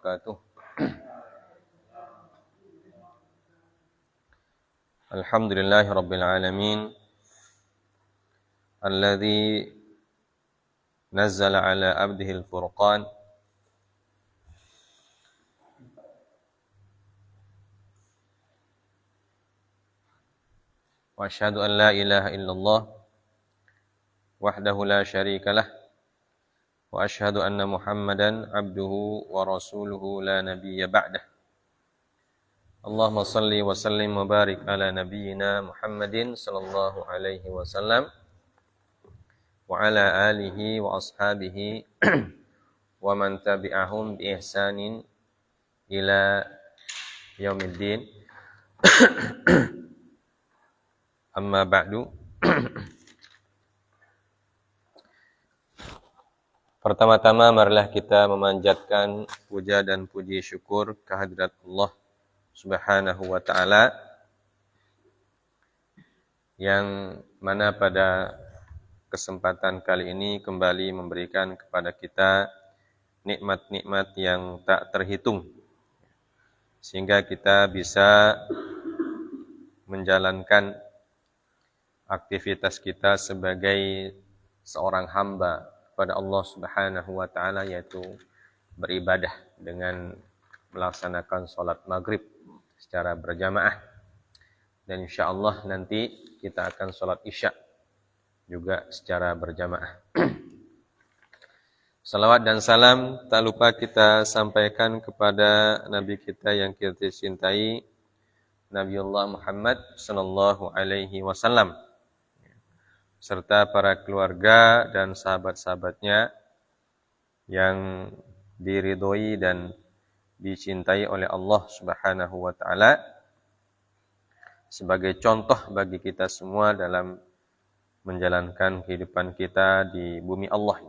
wabarakatuh. Alhamdulillahi rabbil alamin alladzi nazzala ala abdihi al-furqan wa asyhadu an la ilaha illallah wahdahu la syarika lah wa asyhadu anna Muhammadan abduhu wa rasuluhu la nabiyya ba'dah. Allahumma salli wa sallim wa barik ala nabiyyina Muhammadin sallallahu alaihi wasallam wa ala alihi wa ashabihi wa man tabi'ahum bi ihsanin ila yaumiddin. Amma ba'du. Pertama-tama marilah kita memanjatkan puja dan puji syukur kehadirat Allah Subhanahu wa ta'ala, yang mana pada kesempatan kali ini kembali memberikan kepada kita nikmat-nikmat yang tak terhitung, sehingga kita bisa menjalankan aktivitas kita sebagai seorang hamba kepada Allah Subhanahu wa ta'ala, yaitu beribadah dengan melaksanakan sholat maghrib secara berjamaah, dan insyaallah nanti kita akan sholat isya juga secara berjamaah. Salawat dan salam tak lupa kita sampaikan kepada Nabi kita yang kita cintai, Nabiullah Muhammad sallallahu alaihi wasallam, serta para keluarga dan sahabat-sahabatnya yang diridhoi dan dicintai oleh Allah Subhanahu wa ta'ala, sebagai contoh bagi kita semua dalam menjalankan kehidupan kita di bumi Allah.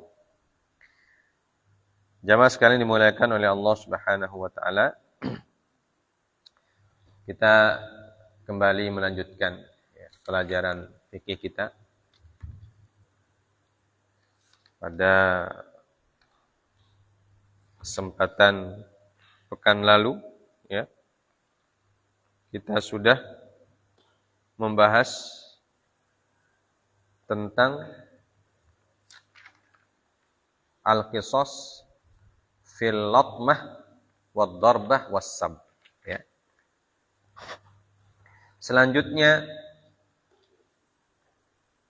Jamaah sekalian dimuliakan oleh Allah Subhanahu wa ta'ala, kita kembali melanjutkan pelajaran fikih kita. Pada kesempatan pekan lalu, kita sudah membahas tentang al-qisas fil latmah wad darbah was-sab. Selanjutnya,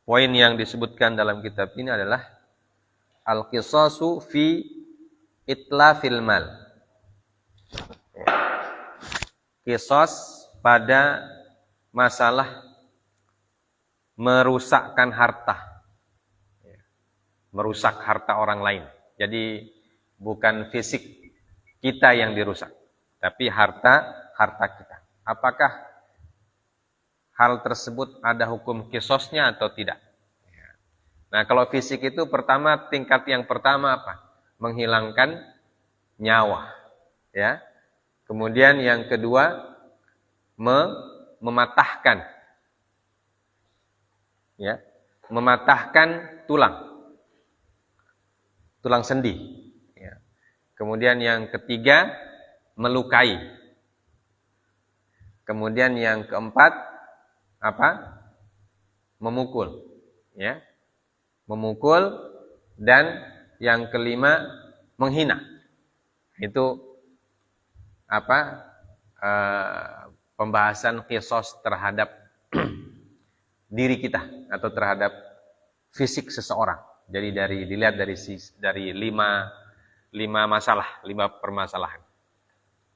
poin yang disebutkan dalam kitab ini adalah al-qisasu fi itlafil mal. Qisas pada masalah merusakkan harta. Merusak harta orang lain. Jadi bukan fisik kita yang dirusak, tapi harta kita. Apakah hal tersebut ada hukum qisasnya atau tidak? Nah, kalau fisik itu pertama, tingkat yang pertama apa? Menghilangkan nyawa, Kemudian yang kedua, mematahkan, mematahkan tulang sendi. Kemudian yang ketiga, melukai. Kemudian yang keempat, apa? Memukul, memukul, dan yang kelima menghina. Itu pembahasan qisas terhadap diri kita atau terhadap fisik seseorang. Jadi dilihat dari lima permasalahan.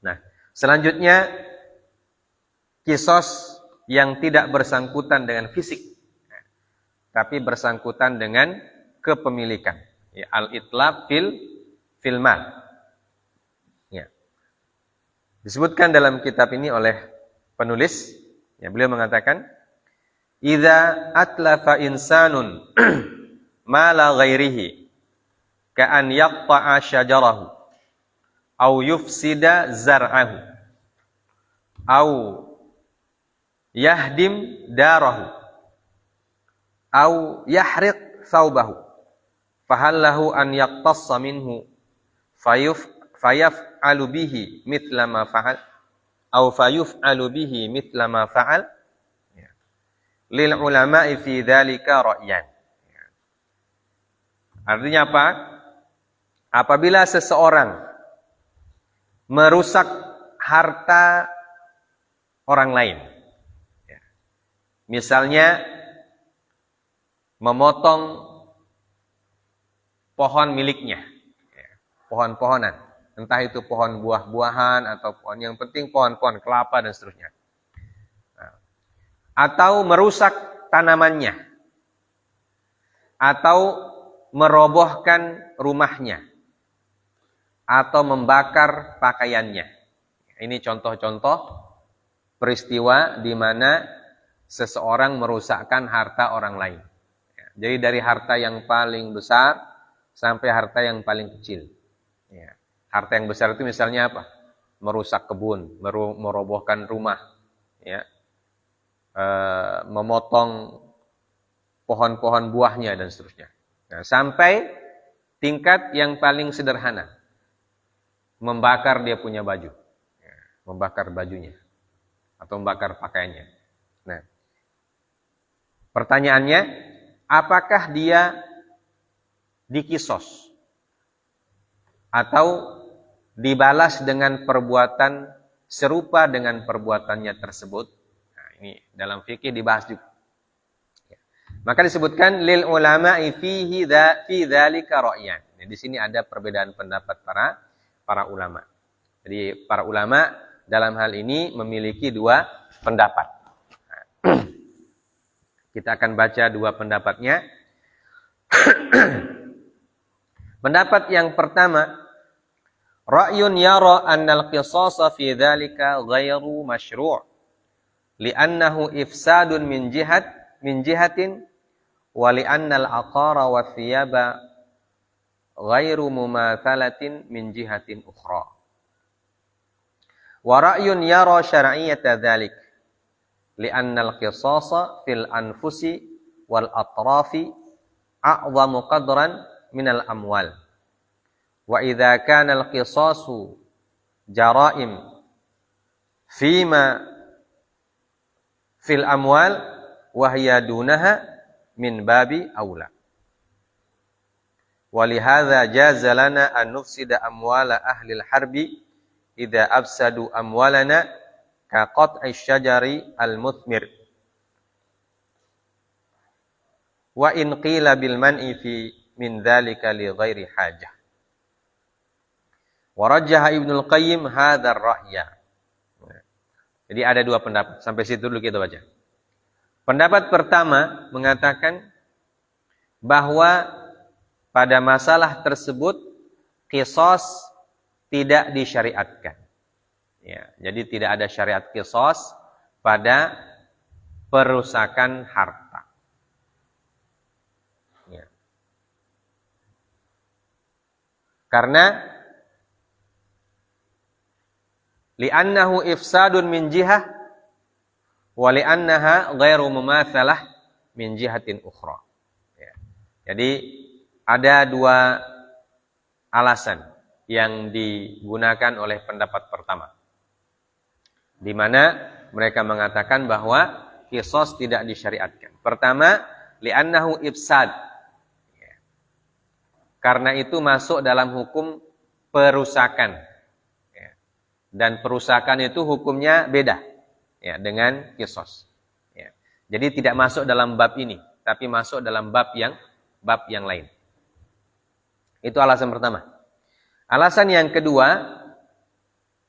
Nah, selanjutnya qisas yang tidak bersangkutan dengan fisik, tapi bersangkutan dengan kepemilikan. Al-itlaf fil mal. Disebutkan dalam kitab ini oleh penulis, beliau mengatakan, idza atlafa insanun mala ghairihi ka'an yaqta'a syajarahu aw yufsida zar'ahu aw yahdim darahu aw yahriq thawbahu fahallahu an yaqtassa minhu fayaf'alu bihi mithla ma fa'al aw fayuf'alu bihi mithla ma fa'al lil ulama'i fi dzalika ra'yan. Artinya apa? Apabila seseorang merusak harta orang lain, misalnya memotong pohon miliknya, pohon-pohonan, entah itu pohon buah-buahan atau pohon, yang penting pohon-pohon kelapa dan seterusnya, atau merusak tanamannya, atau merobohkan rumahnya, atau membakar pakaiannya. Ini contoh-contoh peristiwa di mana seseorang merusakkan harta orang lain. Jadi dari harta yang paling besar sampai harta yang paling kecil. Harta yang besar itu misalnya apa? Merusak kebun, merobohkan rumah, memotong pohon-pohon buahnya dan seterusnya. Nah, sampai tingkat yang paling sederhana, membakar dia punya baju, membakar bajunya, atau membakar pakaiannya. Nah, pertanyaannya, apakah dia dikisos atau dibalas dengan perbuatan serupa dengan perbuatannya tersebut? Nah, ini dalam fikih dibahas juga. Maka disebutkan lil ulama'i fi dzalika ra'yan. Di sini ada perbedaan pendapat para ulama. Jadi para ulama dalam hal ini memiliki dua pendapat. Kita akan baca dua pendapatnya. Pendapat yang pertama, ra'yun yara annal qisasa fi dzalika ghairu masyru', li'annahu ifsadun min jihatin wa li'annal aqara wa thiyaba ghairu mumathalatin min jihatin ukhra. Wa ra'yun yara syar'iyyata dzalik li'annal qisasa fil anfusi wal atrafi a'zamu qadran minal amwal. Wa idza kana al qisasu jara'im fima fil amwal wa hiya dunaha min babi aula. Walihadza jaza lana an nufsida amwala ahli al-harbi idza afsadu amwalana ka qat'i syajari al-muthmir. Wa in qila bil man'i fi min dzalika li ghairi hajah. Wa rajjaha Ibnul Qayyim hadzal ra'ya. Jadi ada dua pendapat. Sampai situ dulu kita baca. Pendapat pertama mengatakan bahwa pada masalah tersebut qisas tidak disyariatkan. Jadi tidak ada syariat qisas pada perusakan harta. Karena li'annahu ifsadun min jihah wa li'annaha ghairu mumatsalah min jihatin ukhra. Jadi ada dua alasan yang digunakan oleh pendapat pertama, di mana mereka mengatakan bahwa qisas tidak disyariatkan. Pertama, li'annahu ifsad, karena itu masuk dalam hukum perusakan, dan perusakan itu hukumnya beda dengan qisas. Jadi tidak masuk dalam bab ini, tapi masuk dalam bab yang lain. Itu alasan pertama. Alasan yang kedua,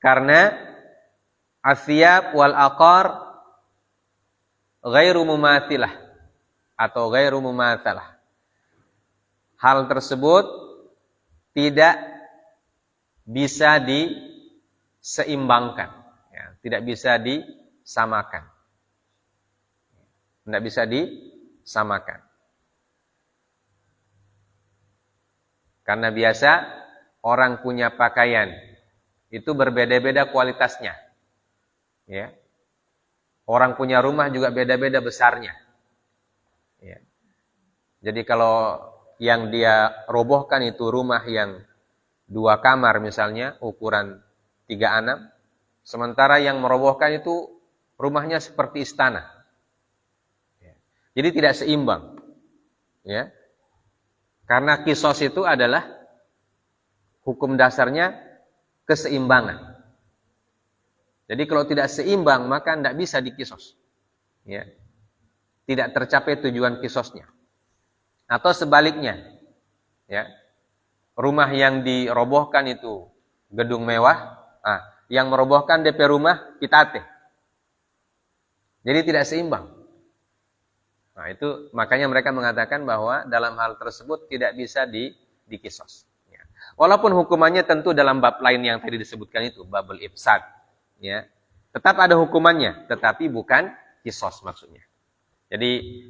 karena asyab wal aqar ghairu mumathilah atau ghairu mumatsalah. Hal tersebut tidak bisa diseimbangkan, tidak bisa disamakan. Tidak bisa disamakan. Karena biasa orang punya pakaian itu berbeda-beda kualitasnya. Orang punya rumah juga beda-beda besarnya. Jadi kalau yang dia robohkan itu rumah yang 2 kamar misalnya, ukuran 36, sementara yang merobohkan itu rumahnya seperti istana. Jadi tidak seimbang. Ya. Karena kisos itu adalah hukum dasarnya keseimbangan. Jadi kalau tidak seimbang maka tidak bisa dikisos. Ya. Tidak tercapai tujuan kisosnya. Atau sebaliknya. Ya. Rumah yang dirobohkan itu gedung mewah, yang merobohkan DP rumah pitate. Jadi tidak seimbang. Nah, itu makanya mereka mengatakan bahwa dalam hal tersebut tidak bisa dikisos. Ya. Walaupun hukumannya tentu dalam bab lain yang tadi disebutkan itu, babul ifsad. Ya. Tetap ada hukumannya, tetapi bukan kisos maksudnya. Jadi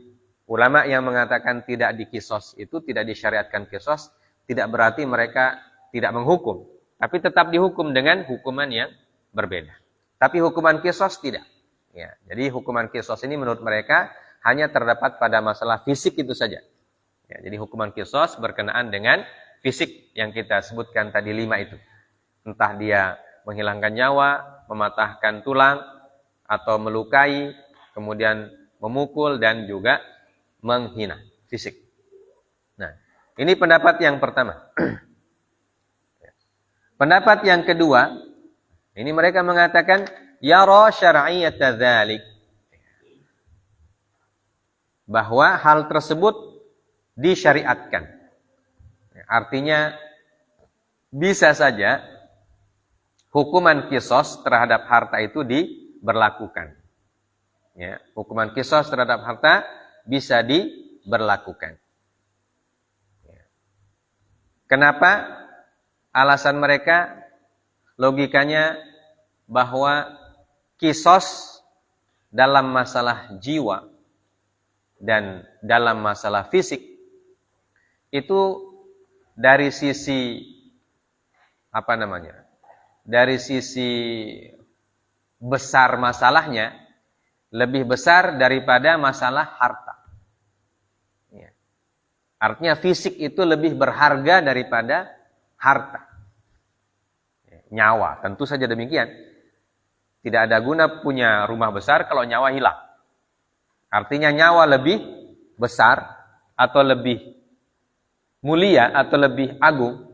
ulama yang mengatakan tidak dikisos itu, tidak disyariatkan kisos, tidak berarti mereka tidak menghukum. Tapi tetap dihukum dengan hukuman yang berbeda. Tapi hukuman kisos tidak. Ya. Jadi hukuman kisos ini menurut mereka hanya terdapat pada masalah fisik itu saja. Ya, jadi hukuman kisos berkenaan dengan fisik yang kita sebutkan tadi 5 itu. Entah dia menghilangkan nyawa, mematahkan tulang, atau melukai, kemudian memukul, dan juga menghina fisik. Nah, ini pendapat yang pertama. Pendapat yang kedua, ini mereka mengatakan, yara syar'iyyata dzalik, bahwa hal tersebut disyariatkan. Artinya bisa saja hukuman kisos terhadap harta itu diberlakukan. Ya, hukuman kisos terhadap harta bisa diberlakukan. Ya. Kenapa? Alasan mereka, logikanya bahwa kisos dalam masalah jiwa dan dalam masalah fisik itu dari sisi dari sisi besar masalahnya lebih besar daripada masalah harta. Ya. Artinya fisik itu lebih berharga daripada harta. Ya. Nyawa, tentu saja demikian. Tidak ada guna punya rumah besar kalau nyawa hilang. Artinya nyawa lebih besar atau lebih mulia atau lebih agung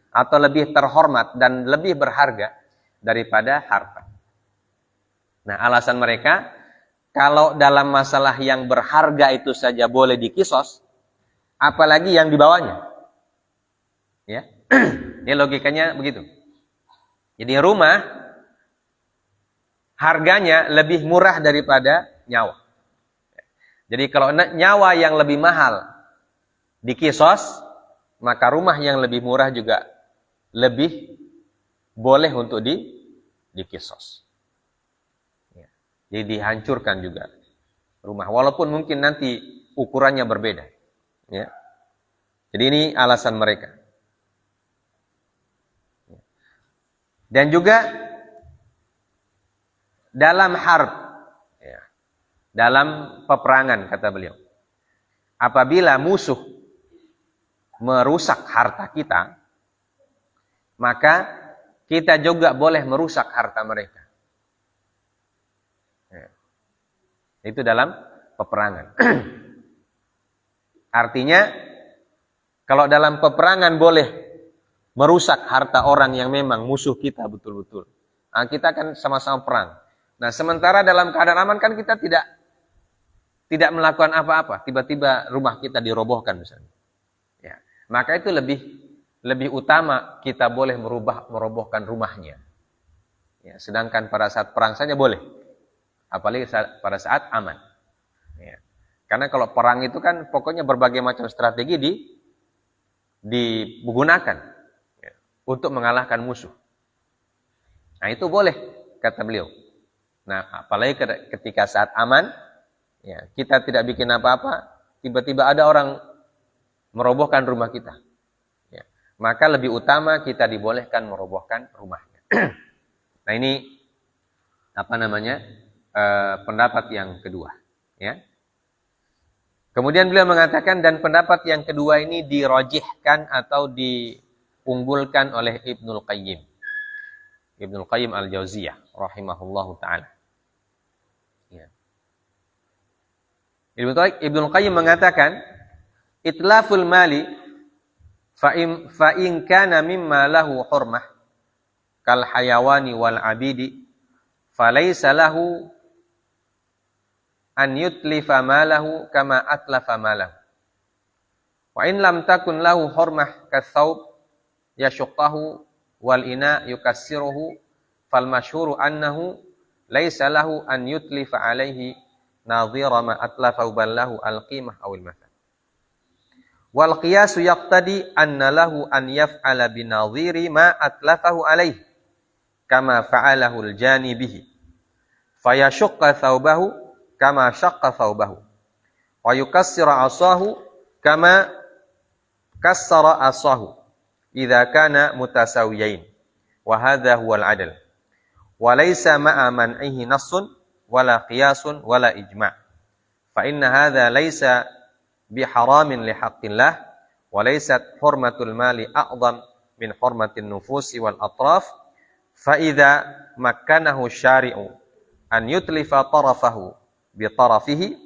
atau lebih terhormat dan lebih berharga daripada harta. Nah, alasan mereka, kalau dalam masalah yang berharga itu saja boleh dikisos, apalagi yang di bawahnya. Ya. Ini logikanya begitu. Jadi rumah harganya lebih murah daripada nyawa. Jadi kalau nyawa yang lebih mahal dikisos, maka rumah yang lebih murah juga lebih boleh untuk dikisos. Ya. Jadi dihancurkan juga rumah, walaupun mungkin nanti ukurannya berbeda. Ya. Jadi ini alasan mereka. Ya. Dan juga dalam harb, dalam peperangan, kata beliau, apabila musuh merusak harta kita, maka kita juga boleh merusak harta mereka. Ya. Itu dalam peperangan. Artinya, kalau dalam peperangan boleh merusak harta orang yang memang musuh kita betul-betul, nah, kita kan sama-sama perang. Nah, sementara dalam keadaan aman kan kita tidak melakukan apa-apa, tiba-tiba rumah kita dirobohkan misalnya. Ya. Maka itu lebih utama kita boleh merobohkan rumahnya. Ya. Sedangkan pada saat perang saja boleh, apalagi pada saat aman. Ya. Karena kalau perang itu kan pokoknya berbagai macam strategi digunakan ya, untuk mengalahkan musuh. Nah, itu boleh, kata beliau. Nah, apalagi ketika saat aman, ya, kita tidak bikin apa-apa, tiba-tiba ada orang merobohkan rumah kita. Ya, maka lebih utama kita dibolehkan merobohkan rumahnya. Nah, ini pendapat yang kedua. Ya. Kemudian beliau mengatakan, dan pendapat yang kedua ini dirojihkan atau diunggulkan oleh Ibnul Qayyim. Ibnul Qayyim Al-Jauziyah rahimahullahu taala. Ya. Ibnul Qayyim mengatakan, itlaful mali fa in kana mimma lahu hurmah kal hayawani wal abidi falaysa lahu an yutlifa malahu kama atlafa malahu. Wa in lam takun lahu hurmah kathawb yashuqqahu wal ina yukassiruhu fal masyhuru annahu laisa lahu an yutlifa alaihi nadhira ma atlafa ballahu al qimah aw al mathal. Wal qiyasu yaqtadi anna lahu an yaf'ala binadhiri ma atlafahu alaihi kama fa'alahu al jani bihi fayashqa thawbahu kama syaqqa thawbahu wa yukassira asahu kama kassara asahu idza kana mutasawiyain wa hadha huwa al-'adl wa laysa ma'a man'ihi nassun wala qiyasun wala ijma' fa inna hadha laysa biharamin li haqqillah wa laysat hurmatul mali a'dham min hurmatin nufusi wal atraf fa idza makkanahu syari'u an yutlifa tarafahu bi tarafihi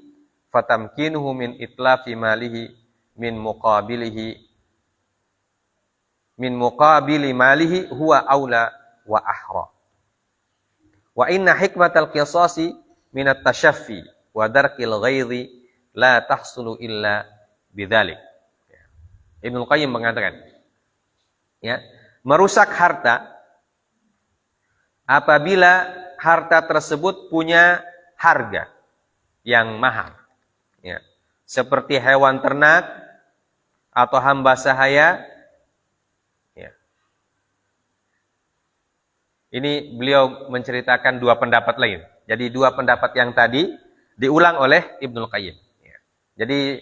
fatamkinuhu min itlafi malihi min muqabili malihi huwa aula wa ahra. Wa inna hikmatal qisasi min at-tashaffi wa darkil ghaidhi la tahsulu illa bidzalik. Ibnu Qayyim mengatakan, ya, merusak harta apabila harta tersebut punya harga yang mahal, ya, seperti hewan ternak atau hamba sahaya. Ini beliau menceritakan dua pendapat lain. Jadi dua pendapat yang tadi diulang oleh Ibnul Qayyim. Ya. Jadi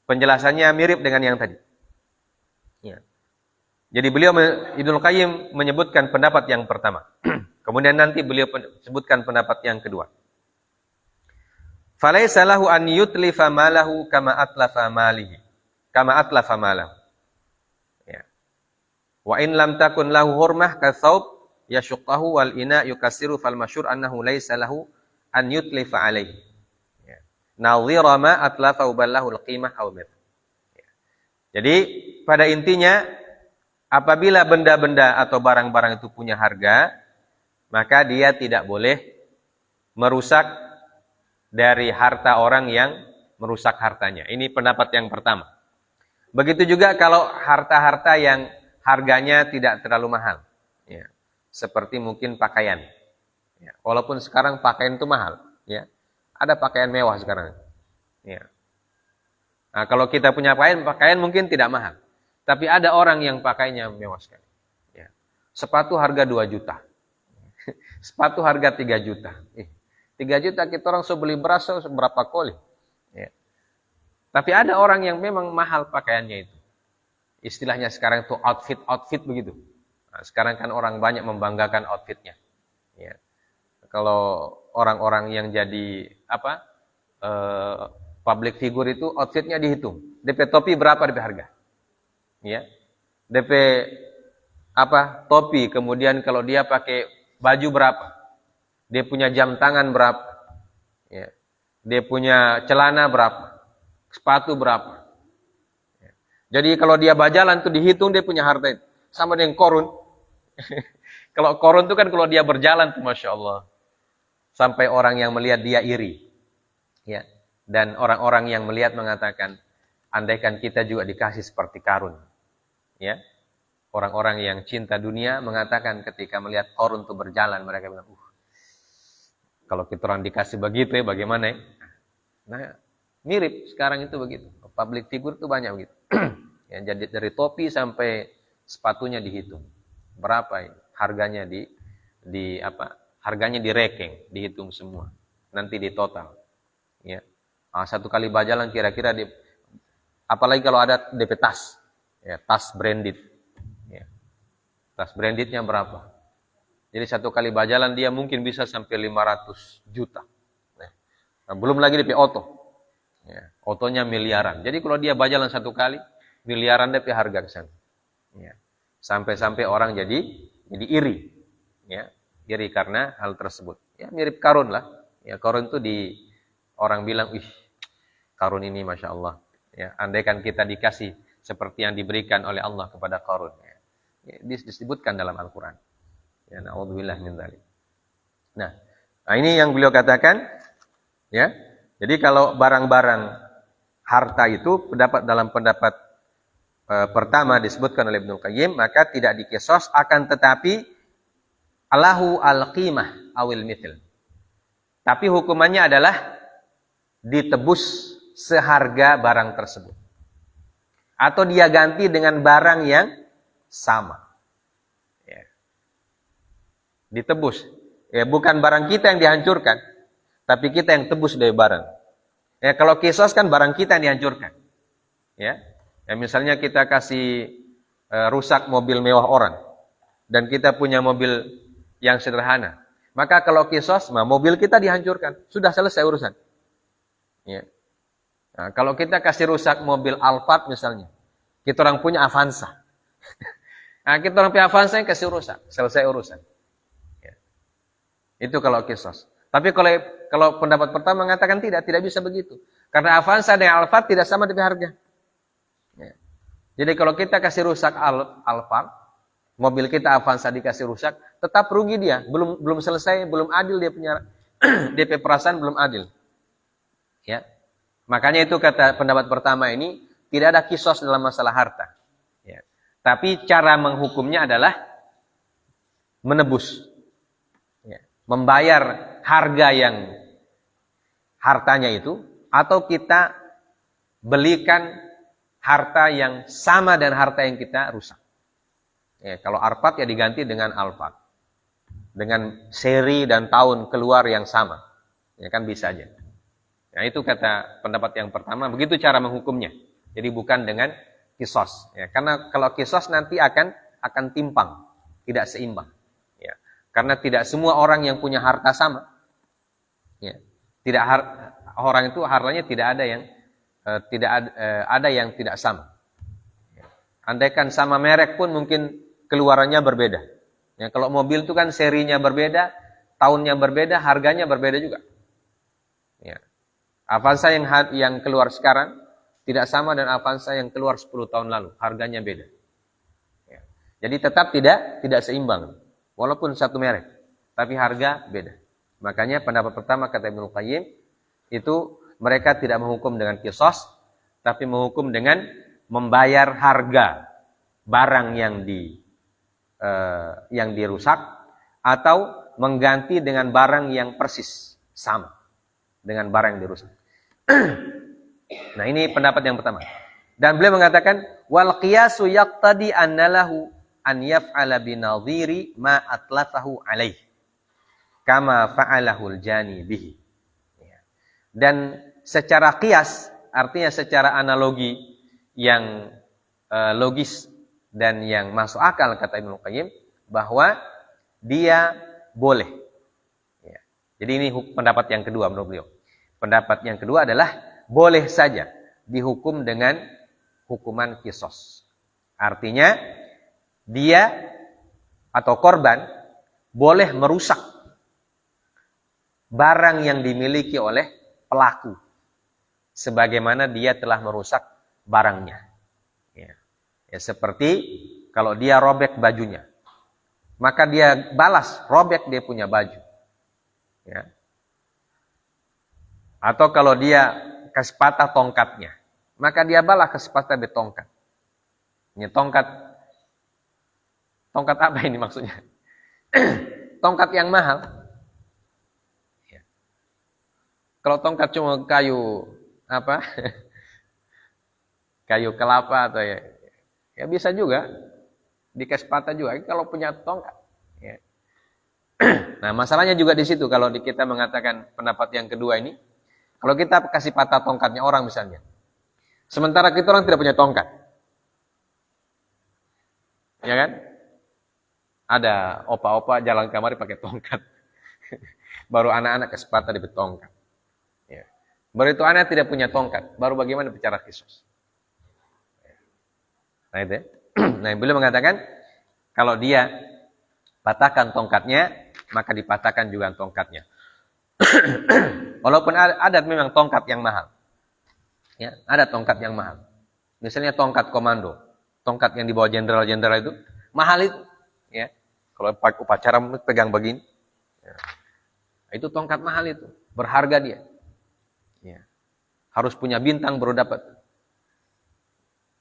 penjelasannya mirip dengan yang tadi. Ya. Jadi Ibnul Qayyim menyebutkan pendapat yang pertama. Kemudian nanti beliau sebutkan pendapat yang kedua. Falaysa lahu an yutlifa malahu kama atlafa malihi. Kama atlafa malahu. Ya. Wa in lam takun lahu hurmah kathawb yashuqqahu wal ina yukassiru fal masyhur annahu laisa lahu an yutlifa alaihi. Ya. Nadhira ma atlafa ballahu al qimah aw mit. Ya. Jadi pada intinya apabila benda-benda atau barang-barang itu punya harga, maka dia tidak boleh merusak dari harta orang yang merusak hartanya. Ini pendapat yang pertama. Begitu juga kalau harta-harta yang harganya tidak terlalu mahal. Ya. Seperti mungkin pakaian. Ya, walaupun sekarang pakaian itu mahal, ya. Ada pakaian mewah sekarang. Ya. Nah, kalau kita punya pakaian mungkin tidak mahal. Tapi ada orang yang pakainya mewah sekali. Ya. Sepatu harga 2 juta. Sepatu harga 3 juta. 3 juta kita orang beli beras seberapa koli. Ya. Tapi ada orang yang memang mahal pakaiannya itu. Istilahnya sekarang itu outfit begitu. Nah, sekarang kan orang banyak membanggakan outfitnya. Ya. Kalau orang-orang yang jadi public figure itu outfitnya dihitung. DP topi berapa DP harga? Ya. DP topi, kemudian kalau dia pakai baju berapa? Dia punya jam tangan berapa? Ya. Dia punya celana berapa? Sepatu berapa? Ya. Jadi kalau dia bajalan tuh dihitung dia punya harta itu. Sama dengan korun. Kalau korun itu kan kalau dia berjalan tuh Masya Allah. Sampai orang yang melihat dia iri. Ya. Dan orang-orang yang melihat mengatakan, andaikan kita juga dikasih seperti Karun. Ya. Orang-orang yang cinta dunia mengatakan ketika melihat korun itu berjalan, mereka bilang, kalau kita orang dikasih begitu ya bagaimana ya? Nah, mirip sekarang itu begitu. Public figure itu banyak begitu. Ya, jadi dari topi sampai sepatunya dihitung. Berapa ini? Harganya harganya direken, dihitung semua. Nanti di total. Ya. Nah, satu kali bajalan kira-kira apalagi kalau ada DP tas. Ya, tas branded. Ya. Tas brandednya berapa? Jadi satu kali bajalan dia mungkin bisa sampai 500 juta. Nah, belum lagi DP oto. Ya, otonya miliaran. Jadi kalau dia bajalan satu kali, miliaran DP harga ke sana. Ya. Sampai-sampai orang jadi iri. Ya, iri karena hal tersebut. Ya, mirip Qarun lah. Ya, Qarun itu orang bilang, "Ih, Qarun ini Masya Allah. Ya, andaikan kita dikasih seperti yang diberikan oleh Allah kepada Qarun." Ya, disebutkan dalam Al-Quran. Ya, na'udzubillah min dzalik. Nah, ini yang beliau katakan, ya. Jadi kalau barang-barang harta itu dalam pendapat pertama disebutkan oleh Ibnu Qayyim, maka tidak dikisos, akan tetapi alahu al-qimah awil mithil. Tapi hukumannya adalah ditebus seharga barang tersebut. Atau dia ganti dengan barang yang sama. Ya. Ditebus. Ya, bukan barang kita yang dihancurkan, tapi kita yang tebus dari barang. Ya, kalau kisos kan barang kita yang dihancurkan. Ya. Ya, misalnya kita kasih rusak mobil mewah orang dan kita punya mobil yang sederhana. Maka kalau kisos, mobil kita dihancurkan. Sudah selesai urusan. Ya. Nah, kalau kita kasih rusak mobil Alphard misalnya, kita orang punya Avanza. Nah, kita orang punya Avanza yang kasih rusak, selesai urusan. Ya. Itu kalau kisos. Tapi kalau pendapat pertama mengatakan tidak bisa begitu. Karena Avanza dengan Alphard tidak sama dengan harga. Ya. Jadi kalau kita kasih rusak Alphard, mobil kita Avanza dikasih rusak, tetap rugi dia. Belum selesai, belum adil dia punya DP perasaan belum adil. Ya. Makanya itu kata pendapat pertama ini tidak ada kisos dalam masalah harta. Ya. Tapi cara menghukumnya adalah menebus. Ya. Membayar harga yang hartanya itu, atau kita belikan harta yang sama dan harta yang kita rusak. Ya, kalau Alphard ya diganti dengan Alphard. Dengan seri dan tahun keluar yang sama. Ya kan bisa aja. Nah, itu kata pendapat yang pertama, begitu cara menghukumnya. Jadi bukan dengan kisos. Ya, karena kalau kisos nanti akan timpang, tidak seimbang. Ya, karena tidak semua orang yang punya harta sama. Ya, orang itu hartanya tidak ada yang ada yang tidak sama. Ya. Andaikan sama merek pun mungkin keluarannya berbeda. Ya, kalau mobil itu kan serinya berbeda, tahunnya berbeda, harganya berbeda juga. Ya. Avanza yang keluar sekarang tidak sama dengan Avanza yang keluar 10 tahun lalu, harganya beda. Ya. Jadi tetap tidak seimbang, walaupun satu merek, tapi harga beda. Makanya pendapat pertama kata Ibnu Qayyim itu mereka tidak menghukum dengan kisos, tapi menghukum dengan membayar harga barang yang dirusak, atau mengganti dengan barang yang persis sama dengan barang yang dirusak. Nah, ini pendapat yang pertama. Dan beliau mengatakan wal qiyasu yaqtadi annalahu an yaf'ala binadhiri ma atlafahu alaih kama fa'alahul jani bihi. Dan secara qiyas, artinya secara analogi yang logis dan yang masuk akal kata Ibnu Qayyim, bahwa dia boleh. Ya. Jadi ini pendapat yang kedua menurut beliau. Pendapat yang kedua adalah boleh saja dihukum dengan hukuman kisos. Artinya dia atau korban boleh merusak barang yang dimiliki oleh pelaku sebagaimana dia telah merusak barangnya. Ya. Ya, seperti kalau dia robek bajunya, maka dia balas robek dia punya baju. Ya. Atau kalau dia kasih patah tongkatnya, maka dia balas kasih patah di tongkat. Ini tongkat apa ini maksudnya? Tongkat yang mahal. Kalau tongkat cuma kayu apa? Kayu kelapa atau ya bisa juga dikasih patah juga kalau punya tongkat. Ya. Nah, masalahnya juga di situ kalau kita mengatakan pendapat yang kedua ini, kalau kita kasih patah tongkatnya orang misalnya, sementara kita orang tidak punya tongkat, ya kan? Ada opa-opa jalan kamari pakai tongkat, baru anak-anak kasih patah di tongkat. Baru itu anak tidak punya tongkat, baru bagaimana bicara kisos. Nah itu ya. Nah beliau mengatakan Kalau dia patahkan tongkatnya, maka dipatahkan juga tongkatnya. Walaupun ada memang tongkat yang mahal. Ya, ada tongkat yang mahal. Misalnya tongkat komando, tongkat yang dibawa jenderal-jenderal itu, mahal itu. Ya. Kalau upacara pegang begini, ya. Itu tongkat mahal itu, berharga dia. Ya. Harus punya bintang baru dapat.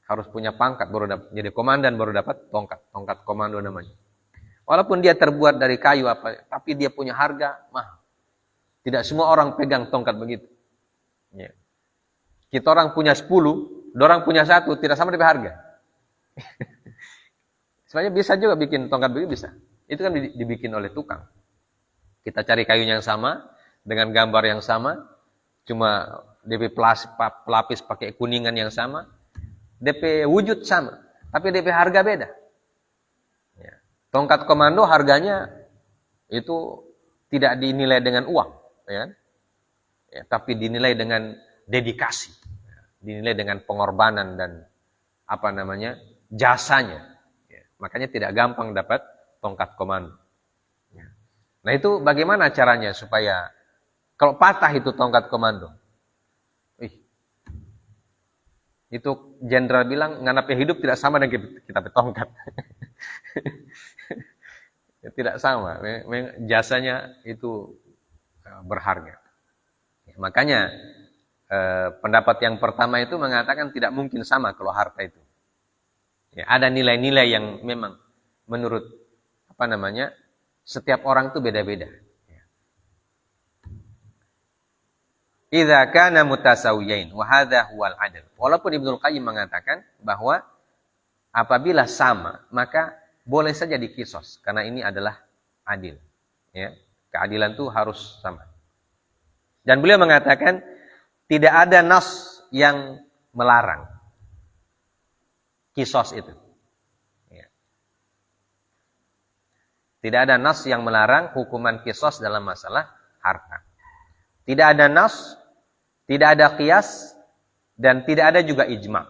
Harus punya pangkat baru dapat. Jadi komandan baru dapat tongkat komando namanya. Walaupun dia terbuat dari kayu apa, tapi dia punya harga mahal. Tidak semua orang pegang tongkat begitu. Ya. Kita orang punya 10, orang punya 1, tidak sama dengan harga. Sebenarnya bisa juga bikin tongkat begitu, bisa. Itu kan dibikin oleh tukang. Kita cari kayunya yang sama, dengan gambar yang sama, cuma DP pelapis pakai kuningan yang sama, DP wujud sama, tapi DP harga beda. Ya. Tongkat komando harganya itu tidak dinilai dengan uang, ya. Ya, tapi dinilai dengan dedikasi, dinilai dengan pengorbanan dan jasanya. Ya, makanya tidak gampang dapat tongkat komando. Ya. Nah itu bagaimana caranya supaya kalau patah itu tongkat komando, itu jenderal bilang nganapnya hidup tidak sama dengan kita tongkat. Tidak sama, jasanya itu berharga. Ya, makanya pendapat yang pertama itu mengatakan tidak mungkin sama kalau harta itu. Ya, ada nilai-nilai yang memang menurut setiap orang itu beda-beda. Ya. Idza kana mutasawiyain wa hadza huwal adl. Walaupun Ibnu Qayyim mengatakan bahwa apabila sama maka boleh saja dikisos karena ini adalah adil. Ya, keadilan itu harus sama. Dan beliau mengatakan tidak ada nas yang melarang kisos itu. Ya. Tidak ada nas yang melarang hukuman kisos dalam masalah harta. Tidak ada nas, tidak ada qiyas, dan tidak ada juga ijma.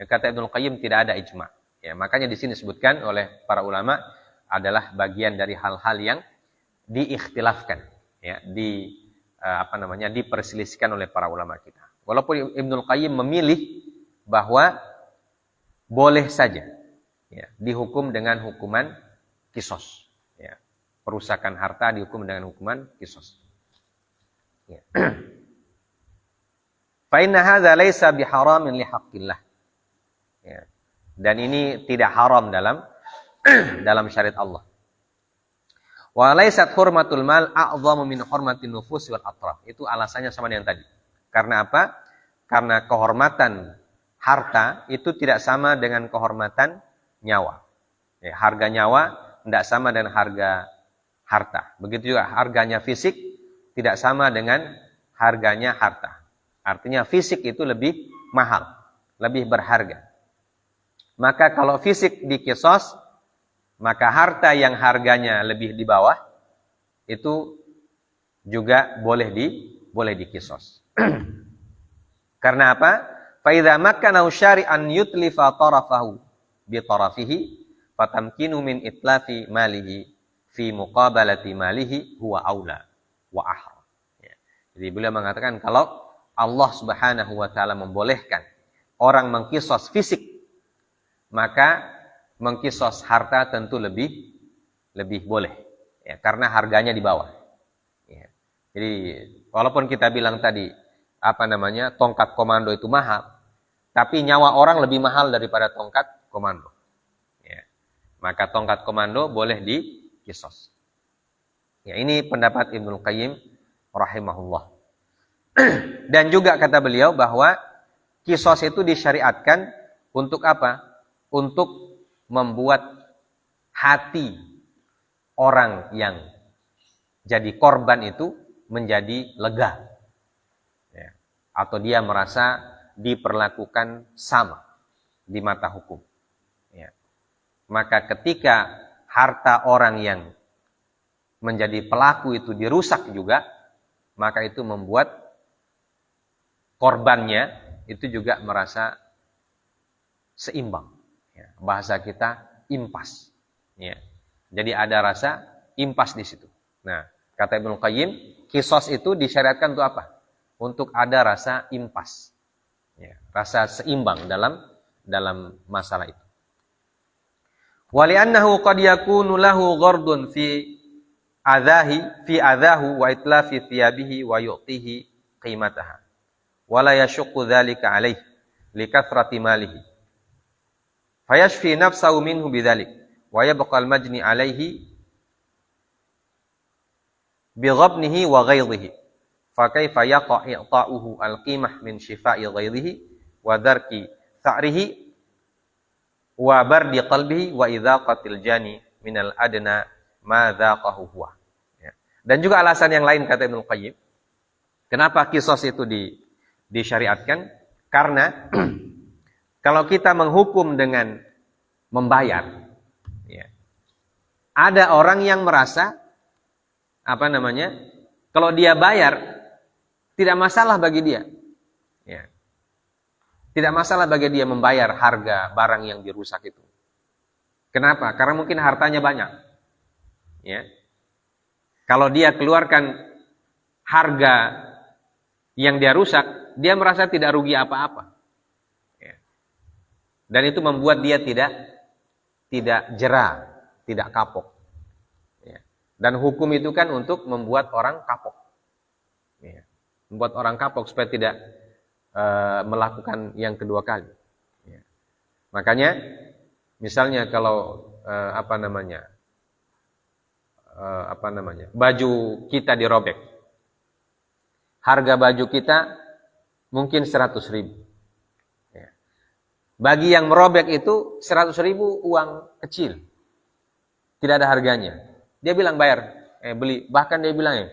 Ya, kata Ibnu Qayyim tidak ada ijma. Ya, makanya di sini disebutkan oleh para ulama adalah bagian dari hal-hal yang diikhtilafkan, ya, diperselisihkan oleh para ulama kita. Walaupun Ibnu Qayyim memilih bahwa boleh saja, ya, dihukum dengan hukuman kisos. Ya, perusakan harta dihukum dengan hukuman kisos. Ya. Fa inna hadza laisa biharamin li haqqillah. Ya. Dan ini tidak haram dalam syariat Allah. Wa laysat hurmatul mal a'dhamu min hurmatin nufus wal atraf. Itu alasannya sama dengan tadi. Karena apa? Karena kehormatan harta itu tidak sama dengan kehormatan nyawa. Ya, harga nyawa tidak sama dengan harga harta. Begitu juga harganya fisik tidak sama dengan harganya harta. Artinya fisik itu lebih mahal, lebih berharga. Maka kalau fisik dikisos, maka harta yang harganya lebih di bawah itu juga boleh dikisos. Karena apa? Fa idza makkana syari'an yutlifa tarafahu bi tarafihi fatamkinu min itlafi malihi fi muqabalati malihi huwa aula wa ahra. Ya. Jadi beliau mengatakan kalau Allah Subhanahu wa taala membolehkan orang mengkisos fisik, maka mengkisos harta tentu lebih boleh, ya, karena harganya di bawah. Ya. Jadi walaupun kita bilang tadi tongkat komando itu mahal, tapi nyawa orang lebih mahal daripada tongkat komando. Ya. Maka tongkat komando boleh dikisos. Ya, ini pendapat Ibnu Qayyim rahimahullah. Dan juga kata beliau bahwa kisos itu disyariatkan untuk apa? Untuk membuat hati orang yang jadi korban itu menjadi lega. Ya. Atau dia merasa diperlakukan sama di mata hukum. Ya. Maka ketika harta orang yang menjadi pelaku itu dirusak juga, maka itu membuat korbannya itu juga merasa seimbang. Ya, bahasa kita impas. Ya. Jadi ada rasa impas di situ. Nah, kata Ibnu Qayyim, qisas itu disyariatkan untuk apa? Untuk ada rasa impas. Ya, rasa seimbang dalam masalah itu. Wali'annahu qad yakunu lahu ghardun fi adahu wa itlafi thiyabihi wa yu'tihi qimataha. Wa la yashqu dzalika alaihi likathrati malihi. Fayashfi nafsahu minhu bidzalik wa yabqa al-majni alaihi bighabnihi wa ghaidhihi. Fa kaifa yaqa i'ta'uhu al-qimah min shifa'i ghaidhihi wa darki tha'rihi wa bardi qalbihi wa idzaqatil jani minal adna ma dzaqahu huwa. Ya. Dan juga alasan yang lain kata Ibnu Qayyim, kenapa qisas itu disyariatkan? Karena kalau kita menghukum dengan membayar, ya, ada orang yang merasa kalau dia bayar tidak masalah bagi dia. Ya. Tidak masalah bagi dia membayar harga barang yang dirusak itu. Kenapa? Karena mungkin hartanya banyak. Ya. Kalau dia keluarkan harga yang dia rusak, dia merasa tidak rugi apa-apa. Ya. Dan itu membuat dia tidak jera, tidak kapok. Ya. Dan hukum itu kan untuk membuat orang kapok. Ya. Membuat orang kapok supaya tidak melakukan yang kedua kali. Ya. Makanya, misalnya kalau baju kita dirobek, harga baju kita mungkin 100.000. Ya. Bagi yang merobek itu 100.000 uang kecil, tidak ada harganya. Dia bilang bayar, beli. Bahkan dia bilang,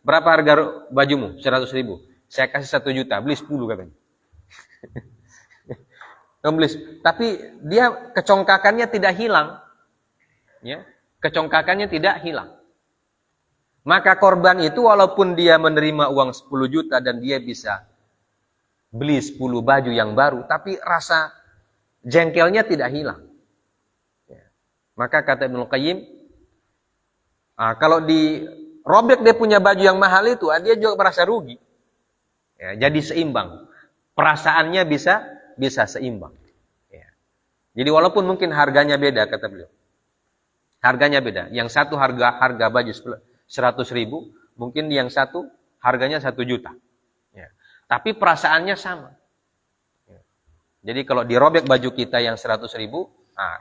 berapa harga bajumu? 100.000. Saya kasih 1 juta, beli 10 katanya. Tapi dia kecongkakannya tidak hilang. Ya, kecongkakannya tidak hilang. Maka korban itu walaupun dia menerima uang 10 juta dan dia bisa beli 10 baju yang baru, tapi rasa jengkelnya tidak hilang. Ya. Maka kata Ibnu Qayyim, kalau dirobek dia punya baju yang mahal itu, dia juga merasa rugi. Ya, jadi seimbang. Perasaannya bisa seimbang. Ya. Jadi walaupun mungkin harganya beda, kata beliau. Harganya beda. Yang satu harga baju 100.000, mungkin yang satu harganya 1 juta. Ya. Tapi perasaannya sama. Ya. Jadi kalau dirobek baju kita yang 100.000,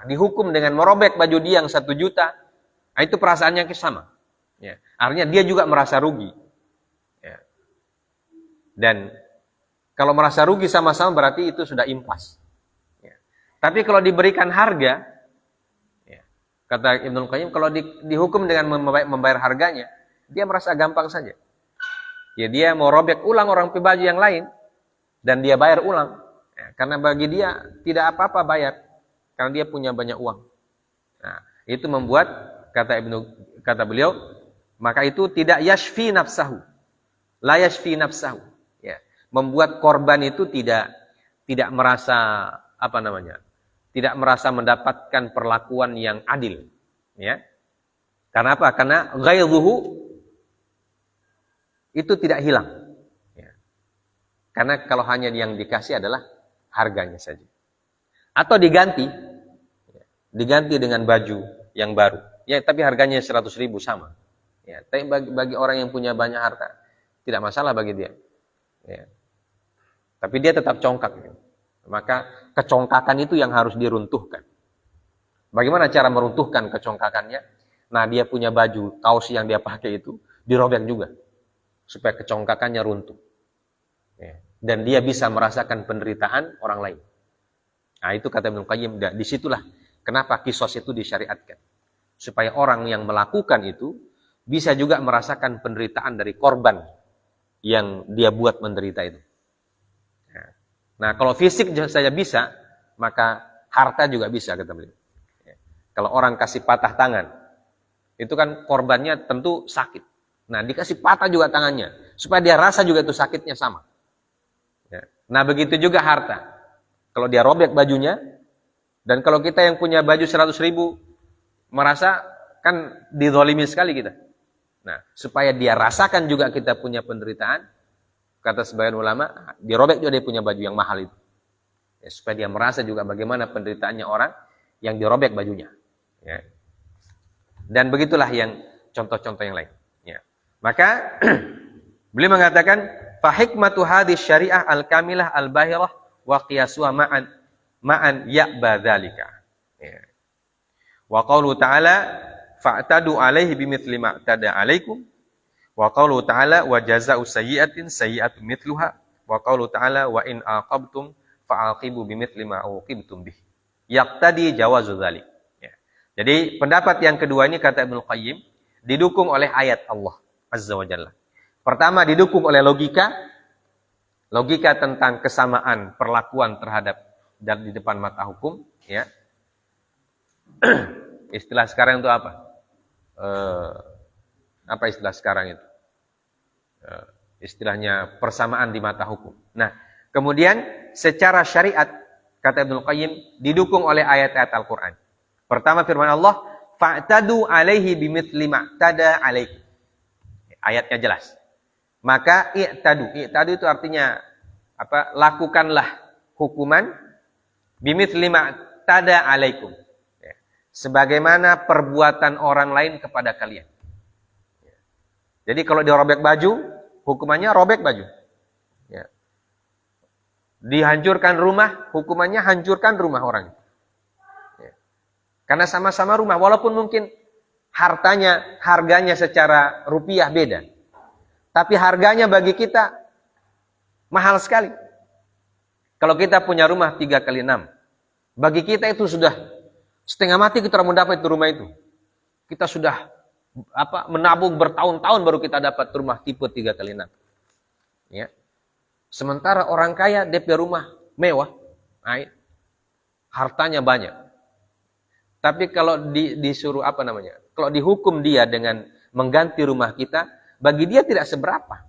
dihukum dengan merobek baju dia yang 1 juta, itu perasaannya sama. Ya. Artinya dia juga merasa rugi. Ya. Dan kalau merasa rugi sama-sama berarti itu sudah impas. Ya. Tapi kalau diberikan harga, ya, kata Ibnu Qayyim, kalau dihukum dengan membayar harganya, dia merasa gampang saja. Ya, dia mau robek ulang orang baju yang lain dan dia bayar ulang. Ya, karena bagi dia tidak apa-apa bayar, karena dia punya banyak uang. Nah, itu membuat kata beliau, maka itu tidak yashfi nafsahu, la yashfi nafsahu. Ya, membuat korban itu tidak merasa tidak merasa mendapatkan perlakuan yang adil. Ya, karena apa? Karena ghaidhuhu itu tidak hilang. Ya. Karena kalau hanya yang dikasih adalah harganya saja. Atau diganti dengan baju yang baru. Ya, tapi harganya 100.000 sama. Ya, tapi bagi orang yang punya banyak harta tidak masalah bagi dia. Ya. Tapi dia tetap congkak. Ya. Maka kecongkakan itu yang harus diruntuhkan. Bagaimana cara meruntuhkan kecongkakannya? Nah, dia punya baju, kaos yang dia pakai itu dirobek juga supaya kecongkakannya runtuh. Ya. Dan dia bisa merasakan penderitaan orang lain. Nah, itu kata Ibnu Qayyim, disitulah kenapa qisas itu disyariatkan. Supaya orang yang melakukan itu bisa juga merasakan penderitaan dari korban yang dia buat menderita itu. Nah, kalau fisik saja bisa, maka harta juga bisa, kata beliau. Kalau orang kasih patah tangan, itu kan korbannya tentu sakit. Nah, dikasih patah juga tangannya, supaya dia rasa juga itu sakitnya sama. Nah, begitu juga harta. Kalau dia robek bajunya, dan kalau kita yang punya baju 100.000, merasa kan dizalimi sekali kita. Nah, supaya dia rasakan juga kita punya penderitaan, kata sebagian ulama, dirobek juga dia punya baju yang mahal itu. Ya, supaya dia merasa juga bagaimana penderitaannya orang yang dirobek bajunya. Ya. Dan begitulah yang contoh-contoh yang lain. Ya. Maka beliau mengatakan, fa hikmatu hadhihi syariah al-kamilah al-bahirah wa qiyasuha ma'an ya'ba dzalika. Ya. Wa qaulu ta'ala fa'tadu 'alaihi bimithli ma tada 'alaikum. Wa qaulu ta'ala wa jazaa'u sayyi'atin sayyi'atun mithluha. Wa qaulu ta'ala wa in aqabtum fa'aqibu bimithli ma uqibtum bih. Yaqtadi jawazu dzalik. Jadi pendapat yang kedua ini kata Ibnu Qayyim didukung oleh ayat Allah Azza wa Jalla. Pertama didukung oleh logika tentang kesamaan perlakuan terhadap dan di depan mata hukum. Ya. Istilah sekarang itu apa? Apa istilah sekarang itu? Istilahnya persamaan di mata hukum. Nah, kemudian secara syariat kata Ibnu Qayyim didukung oleh ayat-ayat Al-Quran. Pertama firman Allah, fa'tadu 'alaihi bimithli ma tada 'alaikum. Ayatnya jelas. Maka i'tadu itu artinya apa? Lakukanlah hukuman bimithli ma tada 'alaikum. Ya. Sebagaimana perbuatan orang lain kepada kalian. Ya. Jadi kalau dia robek baju, hukumannya robek baju. Ya. Dihancurkan rumah, hukumannya hancurkan rumah orang. Karena sama-sama rumah, walaupun mungkin harganya secara rupiah beda. Tapi harganya bagi kita mahal sekali. Kalau kita punya rumah 3x6, bagi kita itu sudah setengah mati kita mendapat itu rumah itu. Kita sudah menabung bertahun-tahun baru kita dapat rumah tipe 3x6. Ya. Sementara orang kaya DP rumah mewah, hartanya banyak. Tapi kalau disuruh kalau dihukum dia dengan mengganti rumah kita, bagi dia tidak seberapa.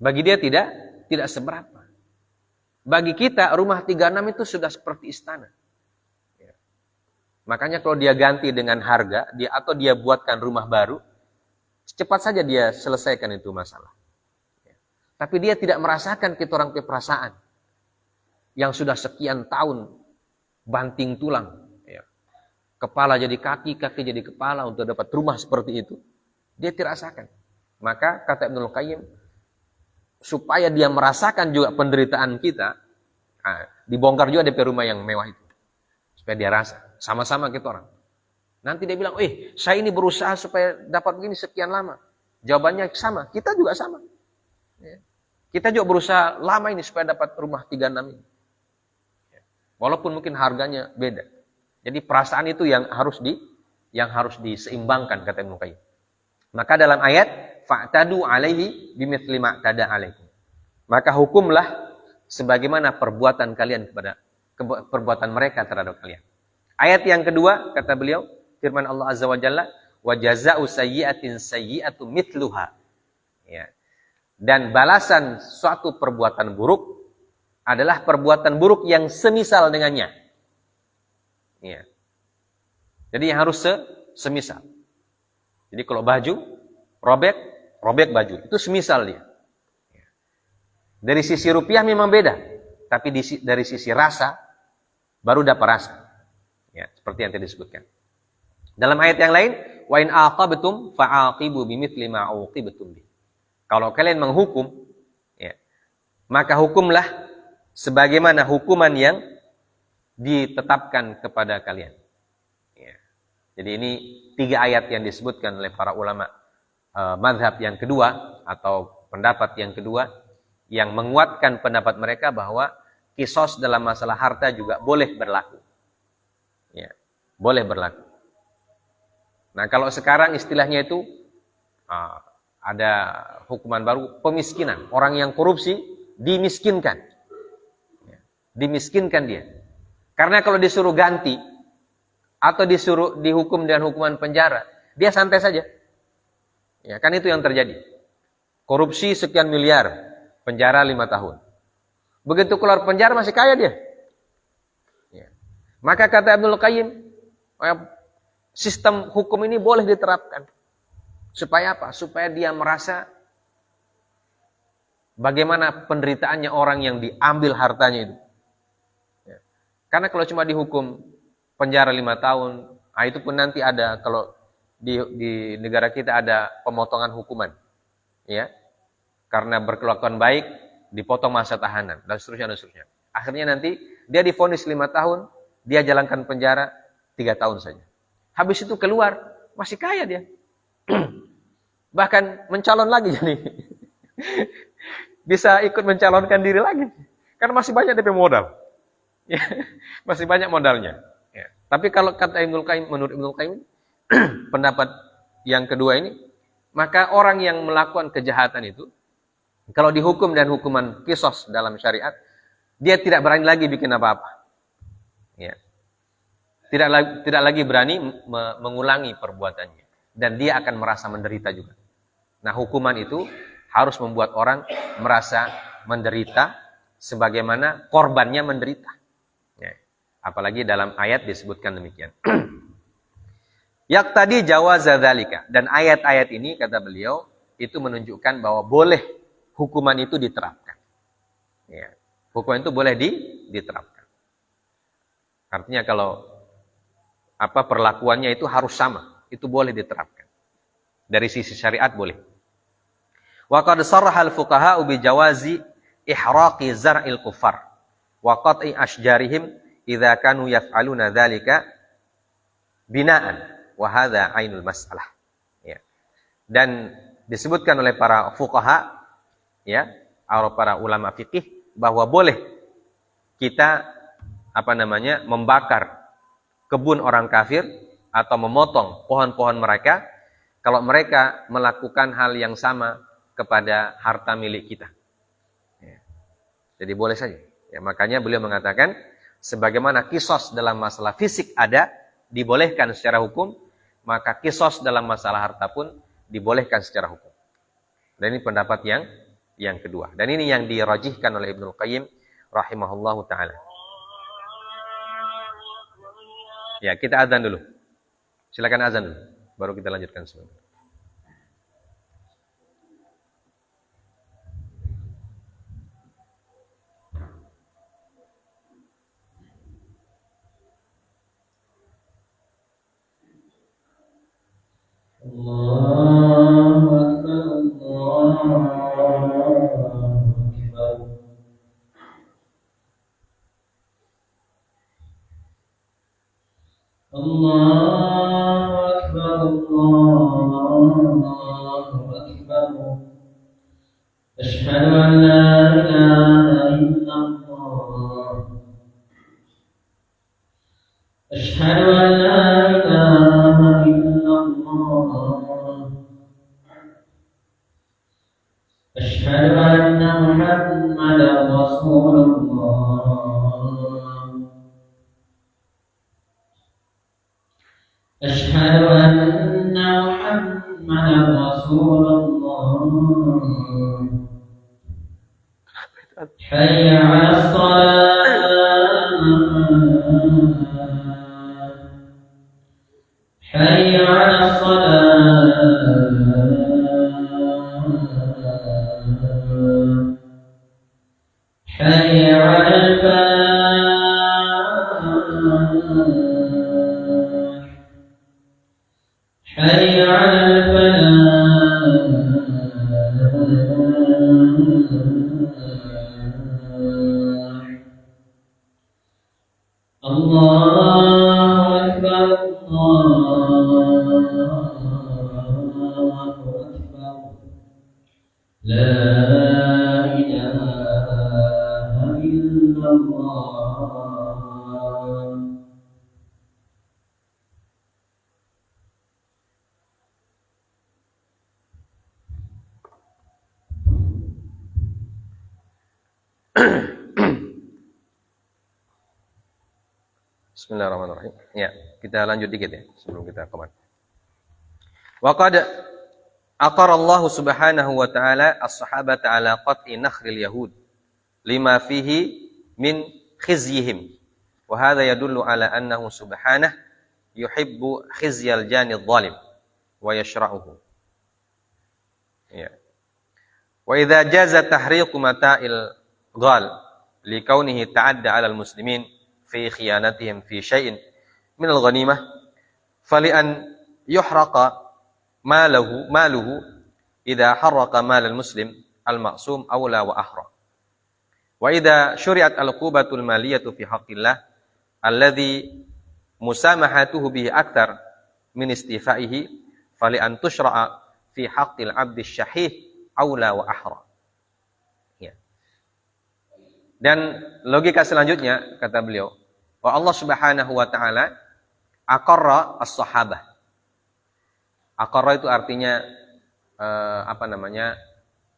Bagi dia tidak seberapa. Bagi kita rumah 36 itu sudah seperti istana. Ya. Makanya kalau dia ganti dengan harga, atau dia buatkan rumah baru, cepat saja dia selesaikan itu masalah. Ya. Tapi dia tidak merasakan kita orang perasaan yang sudah sekian tahun banting tulang, ya. Kepala jadi kaki, kaki jadi kepala untuk dapat rumah seperti itu, dia tidak rasakan. Maka kata Ibnu Qayyim, supaya dia merasakan juga penderitaan kita, dibongkar juga DP rumah yang mewah itu, supaya dia rasa sama-sama kita orang. Nanti dia bilang, saya ini berusaha supaya dapat begini sekian lama. Jawabannya sama, kita juga sama. Ya. Kita juga berusaha lama ini supaya dapat rumah 36 ini. Walaupun mungkin harganya beda. Jadi perasaan itu yang harus diseimbangkan kata Ibnu Qayyim. Maka dalam ayat fa'tadu 'alaihi bimithli ma tada 'alaikum. Maka hukumlah sebagaimana perbuatan kalian perbuatan mereka terhadap kalian. Ayat yang kedua kata beliau firman Allah Azza wa Jalla wa jazaa'u sayyi'atin sayyi'atu mithluha. Ya. Dan balasan suatu perbuatan buruk adalah perbuatan buruk yang semisal dengannya. Ya. Jadi yang harus semisal. Jadi kalau baju robek baju, itu semisal dia. Ya. Dari sisi rupiah memang beda, tapi dari sisi rasa baru dapat rasa. Ya, seperti yang tadi disebutkan. Dalam ayat yang lain, wa in aqabtum fa'aqibu bimithli ma uqibtum bi. Kalau kalian menghukum, ya, maka hukumlah sebagaimana hukuman yang ditetapkan kepada kalian. Ya. Jadi ini 3 ayat yang disebutkan oleh para ulama mazhab yang kedua atau pendapat yang kedua yang menguatkan pendapat mereka bahwa kisos dalam masalah harta juga boleh berlaku. Ya, boleh berlaku. Nah kalau sekarang istilahnya itu ada hukuman baru pemiskinan. Orang yang korupsi dimiskinkan. Dimiskinkan dia. Karena kalau disuruh ganti atau disuruh dihukum dengan hukuman penjara, dia santai saja. Ya, kan itu yang terjadi. Korupsi sekian miliar, penjara 5 tahun. Begitu keluar penjara masih kaya dia. Ya. Maka kata Ibnu Qayyim, Sistem hukum ini boleh diterapkan. Supaya apa? Supaya dia merasa bagaimana penderitaannya orang yang diambil hartanya itu. Ya. Karena kalau cuma dihukum penjara 5 tahun, itu pun nanti ada, kalau di negara kita ada pemotongan hukuman. Ya. Karena berkelakuan baik, dipotong masa tahanan, dan seterusnya, dan seterusnya. Akhirnya nanti dia divonis 5 tahun, dia jalankan penjara 3 tahun saja. Habis itu keluar, masih kaya dia. Bahkan mencalon lagi jadi. Bisa ikut mencalonkan diri lagi. Karena masih banyak DP modal. Ya, masih banyak modalnya. Ya. Tapi kalau kata Ibnul Qayyim, menurut Ibnul Qayyim, pendapat yang kedua ini, maka orang yang melakukan kejahatan itu, kalau dihukum dan hukuman qisas dalam syariat, dia tidak berani lagi bikin apa-apa. Ya. Tidak lagi berani mengulangi perbuatannya. Dan dia akan merasa menderita juga. Nah, hukuman itu harus membuat orang merasa menderita sebagaimana korbannya menderita. Ya. Apalagi dalam ayat disebutkan demikian. Yaqtadi jawaza dzalika. Dan ayat-ayat ini, kata beliau, itu menunjukkan bahwa boleh hukuman itu diterapkan. Ya. Hukuman itu boleh diterapkan. Artinya kalau perlakuannya itu harus sama, itu boleh diterapkan. Dari sisi syariat boleh. Wa qad sarraha al-fuqaha bi jawazi ihraqi zar'il kuffar wa qat'i ashjarihim idza kanu yaf'aluna dzalika binaan wa hadza ainul mas'alah. Ya. Dan disebutkan oleh para fuqaha, ya, atau para ulama fikih, bahwa boleh kita membakar kebun orang kafir atau memotong pohon-pohon mereka kalau mereka melakukan hal yang sama kepada harta milik kita. Ya. Jadi boleh saja. Ya, makanya beliau mengatakan sebagaimana qisas dalam masalah fisik ada dibolehkan secara hukum, maka qisas dalam masalah harta pun dibolehkan secara hukum. Dan ini pendapat yang kedua. Dan ini yang dirajihkan oleh Ibnul Qayyim rahimahullahu taala. Ya, kita azan dulu. Silakan azan dulu, baru kita lanjutkan sebentar. Allahu Akbar, Allahu Akbar. Allahu Akbar, Allahu Akbar. Asyhadu an la ilaha illallah. Asyhadu an la ilaha illallah. Asyhadu anna Muhammadan Rasulullah. أشهد أن محمدا رسول الله. حي على الصلاة. حي على الصلاة. حي على الفلاح. حي على الفلاح. الله أكبر، الله أكبر. لا إله إلا الله. Bismillahirrahmanirrahim. Ya, kita lanjut dikit ya sebelum kita komat. Wa qad aqara Allah Subhanahu wa ta'ala as-sahabata ala qat'i nakhril yahud lima fihi min khizyihim. Wa hadha yadullu ala annahu subhanahu yuhibbu khizyal janidh zalim wa yashra'uhu. Ya. Wa idza jaza tahriqu mata'il ghal li kaunihi ta'adda 'alal muslimin fi khiyanatihim fi syai'in min al-ghanimah fali an yuhraqa maluhu idza harraqa mal al-muslim al-ma'sum awla wa ahra. Wa idza syuri'at al-uqubatul maliyatu fi haqqillah alladhi musamahatuhu bihi akthar min istifaihi fali an tushra'a fi haqqil 'abdi syahih awla wa ahra. Ya. Dan logika selanjutnya kata beliau, bahwa Allah Subhanahu wa taala aqarra as-sahabah. Aqarra itu artinya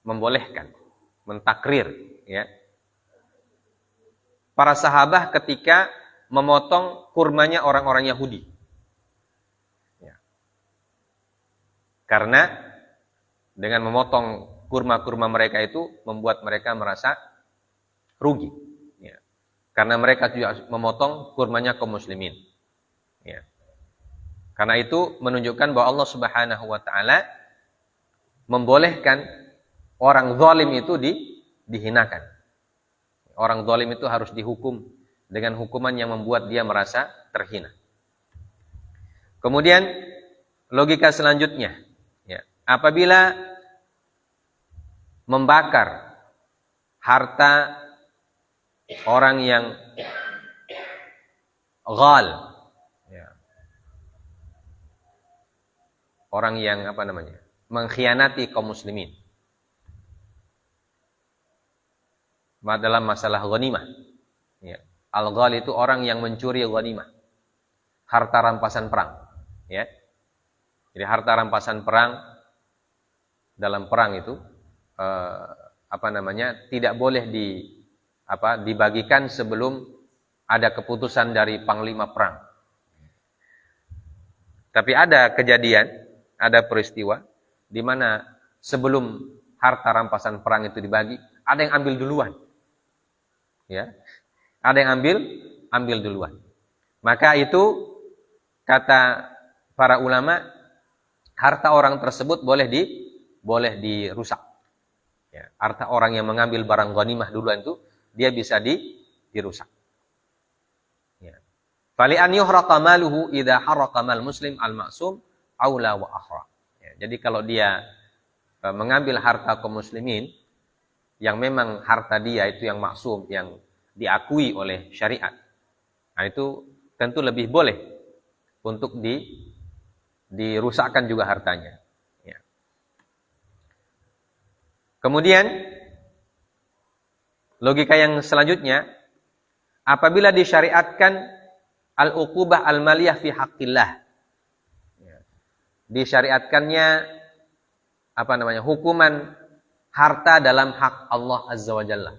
membolehkan, mentakrir, ya. Para sahabat ketika memotong kurmanya orang-orang Yahudi. Ya. Karena dengan memotong kurma-kurma mereka itu membuat mereka merasa rugi. Ya. Karena mereka juga memotong kurmanya kaum muslimin. Ya. Karena itu menunjukkan bahwa Allah Subhanahu wa taala membolehkan orang zalim itu dihinakan. Orang zalim itu harus dihukum dengan hukuman yang membuat dia merasa terhina. Kemudian logika selanjutnya, ya, apabila membakar harta orang yang ghal, ya, orang yang mengkhianati kaum muslimin dalam masalah ghanimah. Ya. Al-ghal itu orang yang mencuri ghanimah, harta rampasan perang. Ya. Jadi harta rampasan perang dalam perang itu tidak boleh dibagikan sebelum ada keputusan dari panglima perang. Tapi ada kejadian, ada peristiwa di mana sebelum harta rampasan perang itu dibagi, ada yang ambil duluan. Ya. Ada yang ambil duluan. Maka itu kata para ulama, harta orang tersebut boleh dirusak. Ya, harta orang yang mengambil barang ghanimah duluan itu dia bisa dirusak. Ya. Fali an yuhraqa maluhu idza haraqa mal muslim al-ma'sum aula wa akhra. Ya, jadi kalau dia mengambil harta kaum muslimin yang memang harta dia itu yang maksum, yang diakui oleh syariat, nah itu tentu lebih boleh untuk dirusakkan juga hartanya. Ya. Kemudian logika yang selanjutnya, apabila disyariatkan al-uqubah al-maliyah fi haqqillah, ya, disyariatkannya hukuman harta dalam hak Allah Azza wa Jalla.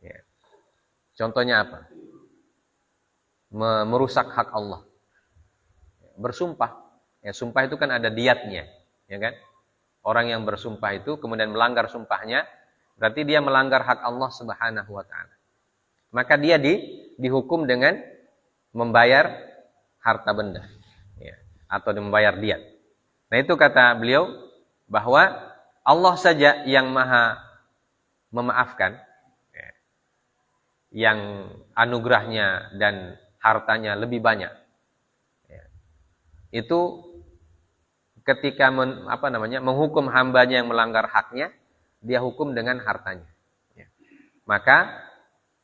Ya. Contohnya apa? Merusak hak Allah. Bersumpah. Ya, sumpah itu kan ada diatnya, ya kan? Orang yang bersumpah itu kemudian melanggar sumpahnya, berarti dia melanggar hak Allah Subhanahu wa taala. Maka dia dihukum dengan membayar harta benda, ya, atau membayar diat. Nah, itu kata beliau bahwa Allah saja yang maha memaafkan, ya, yang anugerahnya dan hartanya lebih banyak. Ya. Itu ketika menghukum hambanya yang melanggar haknya, dia hukum dengan hartanya. Ya. Maka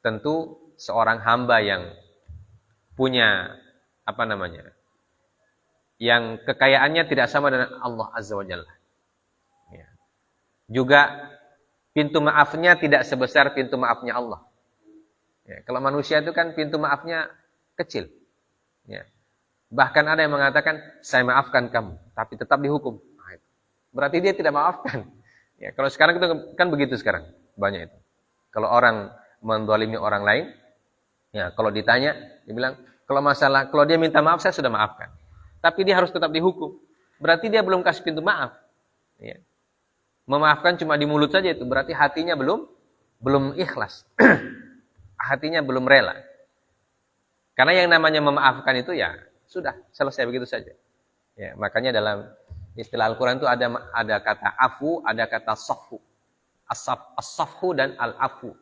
tentu seorang hamba yang punya yang kekayaannya tidak sama dengan Allah Azza wa Jalla. Ya. Juga pintu maafnya tidak sebesar pintu maafnya Allah. Ya, kalau manusia itu kan pintu maafnya kecil. Ya. Bahkan ada yang mengatakan, saya maafkan kamu, tapi tetap dihukum. Nah, berarti dia tidak maafkan. Ya, kalau sekarang itu kan begitu sekarang, banyak itu. Kalau orang menzalimi orang lain, ya kalau ditanya, dia bilang, kalau dia minta maaf, saya sudah maafkan. Tapi dia harus tetap dihukum. Berarti dia belum kasih pintu maaf. Ya. Memaafkan cuma di mulut saja itu, berarti hatinya belum ikhlas. Hatinya belum rela. Karena yang namanya memaafkan itu ya sudah selesai begitu saja. Ya, makanya dalam istilah Al-Qur'an itu ada kata afu, ada kata safhu. As-safhu dan al-afu.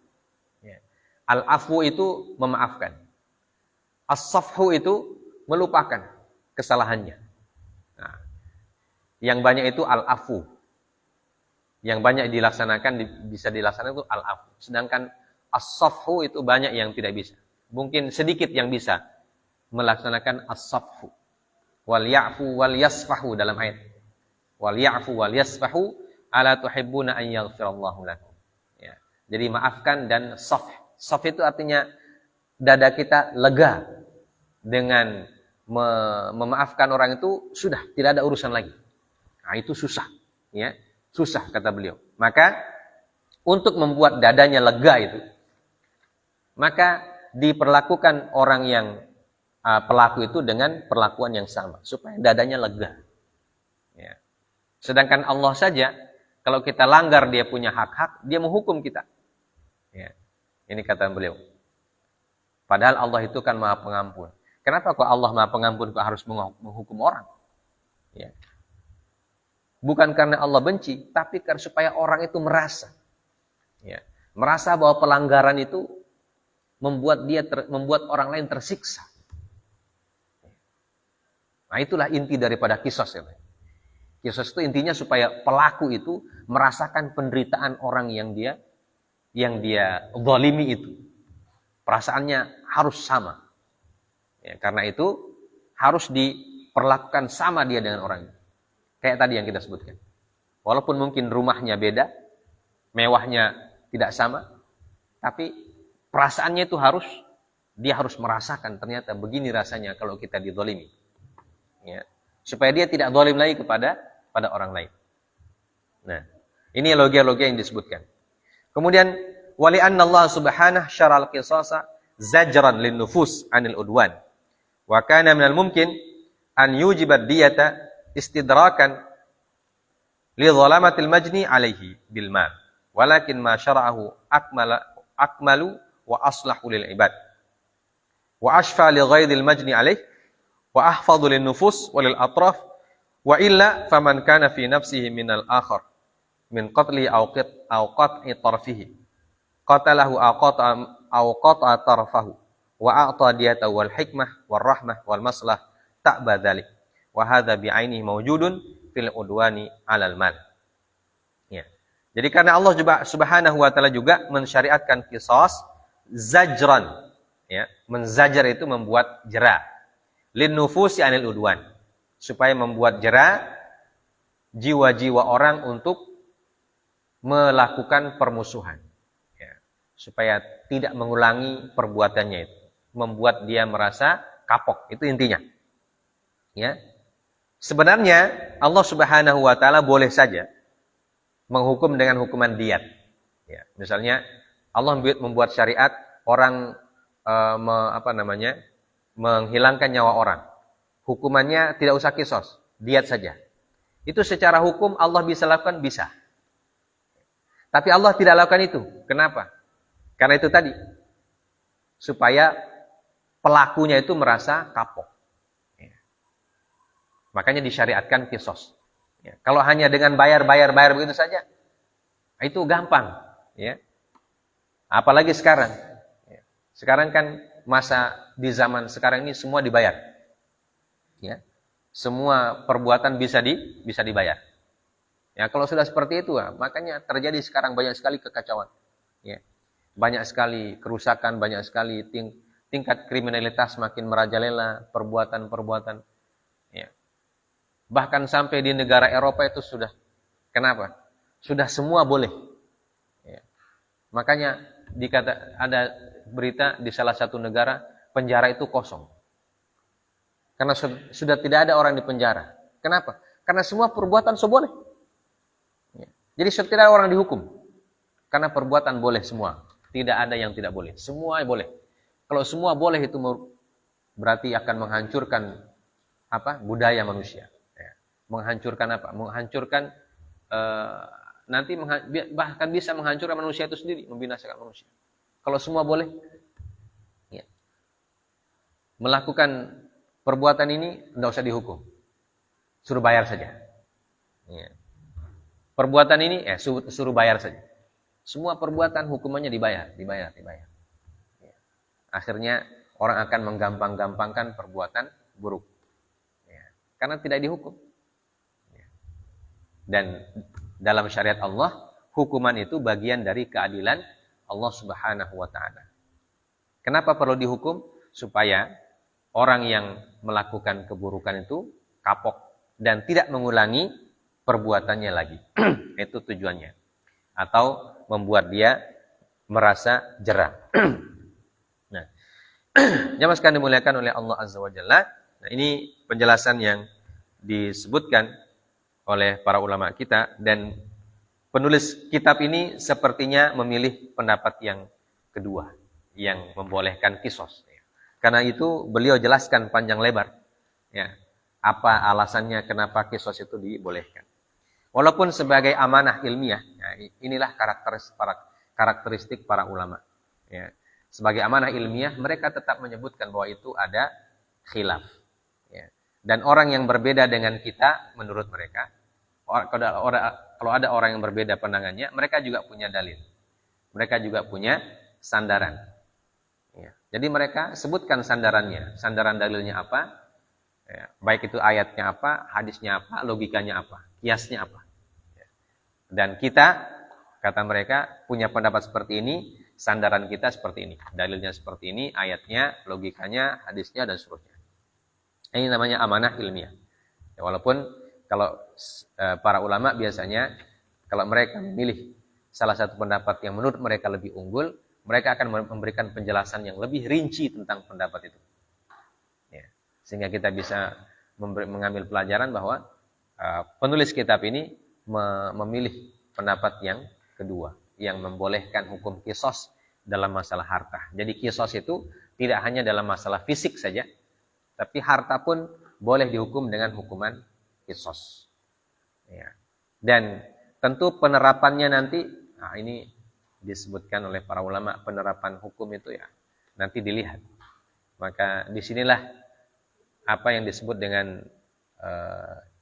Ya. Al-afu itu memaafkan. As-safhu itu melupakan kesalahannya. Nah, yang banyak itu al-afu. Yang banyak dilaksanakan, bisa dilaksanakan itu al-afu. Sedangkan as-safhu itu banyak yang tidak bisa. Mungkin sedikit yang bisa melaksanakan as-safhu. Wal ya'fu wal yasfahu dalam ayat. Wal ya'fu wal yasfahu ala tuhibbuna an yaghfirallahu lakum. Ya. Jadi maafkan dan safh. Safh itu artinya dada kita lega dengan memaafkan orang itu, sudah tidak ada urusan lagi. Nah, itu susah, ya. Susah kata beliau. Maka untuk membuat dadanya lega itu, maka diperlakukan orang yang pelaku itu dengan perlakuan yang sama supaya dadanya lega. Ya. Sedangkan Allah saja kalau kita langgar dia punya hak-hak, dia menghukum kita. Ya. Ini kata beliau. Padahal Allah itu kan Maha Pengampun. Kenapa kok Allah Maha Pengampun kok harus menghukum orang? Ya. Bukan karena Allah benci, tapi karena supaya orang itu merasa. Ya. Merasa bahwa pelanggaran itu membuat orang lain tersiksa. Nah, itulah inti daripada kisos. Ya. Kisos itu intinya supaya pelaku itu merasakan penderitaan orang yang dia zalimi itu. Perasaannya harus sama. Ya, karena itu harus diperlakukan sama dia dengan orang itu. Kayak tadi yang kita sebutkan. Walaupun mungkin rumahnya beda, mewahnya tidak sama, tapi perasaannya itu dia harus merasakan ternyata begini rasanya kalau kita dizalimi. Ya. Supaya dia tidak zalim lagi pada orang lain. Nah, ini logia-logia yang disebutkan. Kemudian wali anna Allah subhanahu syara'al qisasa zajran lin nufus 'anil udwan. Wa kana minal mumkin an yujiba diyata istidrakan li zalamatil majni 'alaihi bil mal. Walakin ma syara'ahu akmalu wa aslahu lil ibad. Wa ashfa li ghaidil majni 'alaihi wa ahfadhu lin nufus walil atraf wa illa faman kana fi nafsihi minal akhar min qatli aw qat'i tarfihi qatalahu aw qata'a tarfahu wa a'ta diyata wal hikmah wal rahmah wal maslah ta'ba dzalik wa hadza bi'ainihi mawjudun fil udwani 'alal mal. Ya. Jadi karena Allah Subhanahu wa taala juga mensyariatkan qisas zajran, ya, menzajar itu membuat jera. Lin nufusi 'anil udwan, supaya membuat jera jiwa-jiwa orang untuk melakukan permusuhan. Ya. Supaya tidak mengulangi perbuatannya itu. Membuat dia merasa kapok. Itu intinya. Ya. Sebenarnya Allah Subhanahu wa taala boleh saja menghukum dengan hukuman diyat. Ya. Misalnya Allah membuat syariat orang menghilangkan nyawa orang. Hukumannya tidak usah kisos, diyat saja. Itu secara hukum Allah bisa lakukan, bisa. Tapi Allah tidak lakukan itu. Kenapa? Karena itu tadi. Supaya pelakunya itu merasa kapok. Ya. Makanya disyariatkan kisos. Ya. Kalau hanya dengan bayar begitu saja, itu gampang. Ya. Apalagi sekarang. Ya. Sekarang kan masa di zaman sekarang ini semua dibayar. Ya. Semua perbuatan bisa dibayar. Ya, kalau sudah seperti itu, makanya terjadi sekarang banyak sekali kekacauan. Ya. Banyak sekali kerusakan, banyak sekali tingkat kriminalitas makin merajalela, perbuatan-perbuatan. Ya. Bahkan sampai di negara Eropa itu sudah, kenapa? Sudah semua boleh. Ya. Makanya ada berita di salah satu negara, penjara itu kosong. Karena sudah tidak ada orang di penjara. Kenapa? Karena semua perbuatan boleh. Ya. Jadi tidak ada orang dihukum. Karena perbuatan boleh semua. Tidak ada yang tidak boleh. Semua boleh. Kalau semua boleh itu berarti akan menghancurkan budaya manusia. Ya. Menghancurkan apa? Menghancurkan nanti bahkan bisa menghancurkan manusia itu sendiri, membinasakan manusia. Kalau semua boleh. Ya. melakukan perbuatan ini tidak usah dihukum, suruh bayar saja. Ya. Perbuatan ini suruh bayar saja. Semua perbuatan hukumannya dibayar. Ya. Akhirnya orang akan menggampang-gampangkan perbuatan buruk, ya. Karena tidak dihukum. Ya. Dan dalam syariat Allah, hukuman itu bagian dari keadilan Allah Subhanahu wa Ta'ala. Kenapa perlu dihukum? Supaya orang yang melakukan keburukan itu kapok dan tidak mengulangi perbuatannya lagi. Itu tujuannya. Atau membuat dia merasa jerah. Nah, jamaah sekalian dimuliakan oleh Allah Azza wa Jalla. Nah, ini penjelasan yang disebutkan oleh para ulama kita, dan penulis kitab ini sepertinya memilih pendapat yang kedua, yang membolehkan kisos. Karena itu beliau jelaskan panjang lebar, ya, apa alasannya kenapa kisos itu dibolehkan. Walaupun sebagai amanah ilmiah, ya, inilah karakteristik para ulama. Ya. Sebagai amanah ilmiah, mereka tetap menyebutkan bahwa itu ada khilaf. Ya. Dan orang yang berbeda dengan kita, menurut mereka, kalau ada orang yang berbeda pandangannya, mereka juga punya dalil. Mereka juga punya sandaran. Ya. Jadi mereka sebutkan sandarannya. Sandaran dalilnya apa? Ya. Baik itu ayatnya apa, hadisnya apa, logikanya apa, kiasnya apa. Ya. Dan kita, kata mereka, punya pendapat seperti ini, sandaran kita seperti ini. Dalilnya seperti ini, ayatnya, logikanya, hadisnya, dan seterusnya. Ini namanya amanah ilmiah. Ya, walaupun kalau para ulama biasanya, kalau mereka memilih salah satu pendapat yang menurut mereka lebih unggul, mereka akan memberikan penjelasan yang lebih rinci tentang pendapat itu. Ya. Sehingga kita bisa mengambil pelajaran bahwa penulis kitab ini memilih pendapat yang kedua, yang membolehkan hukum kisos dalam masalah harta. Jadi kisos itu tidak hanya dalam masalah fisik saja, tapi harta pun boleh dihukum dengan hukuman kisos. Ya. Dan tentu penerapannya nanti, nah ini disebutkan oleh para ulama, penerapan hukum itu ya nanti dilihat. Maka disinilah apa yang disebut dengan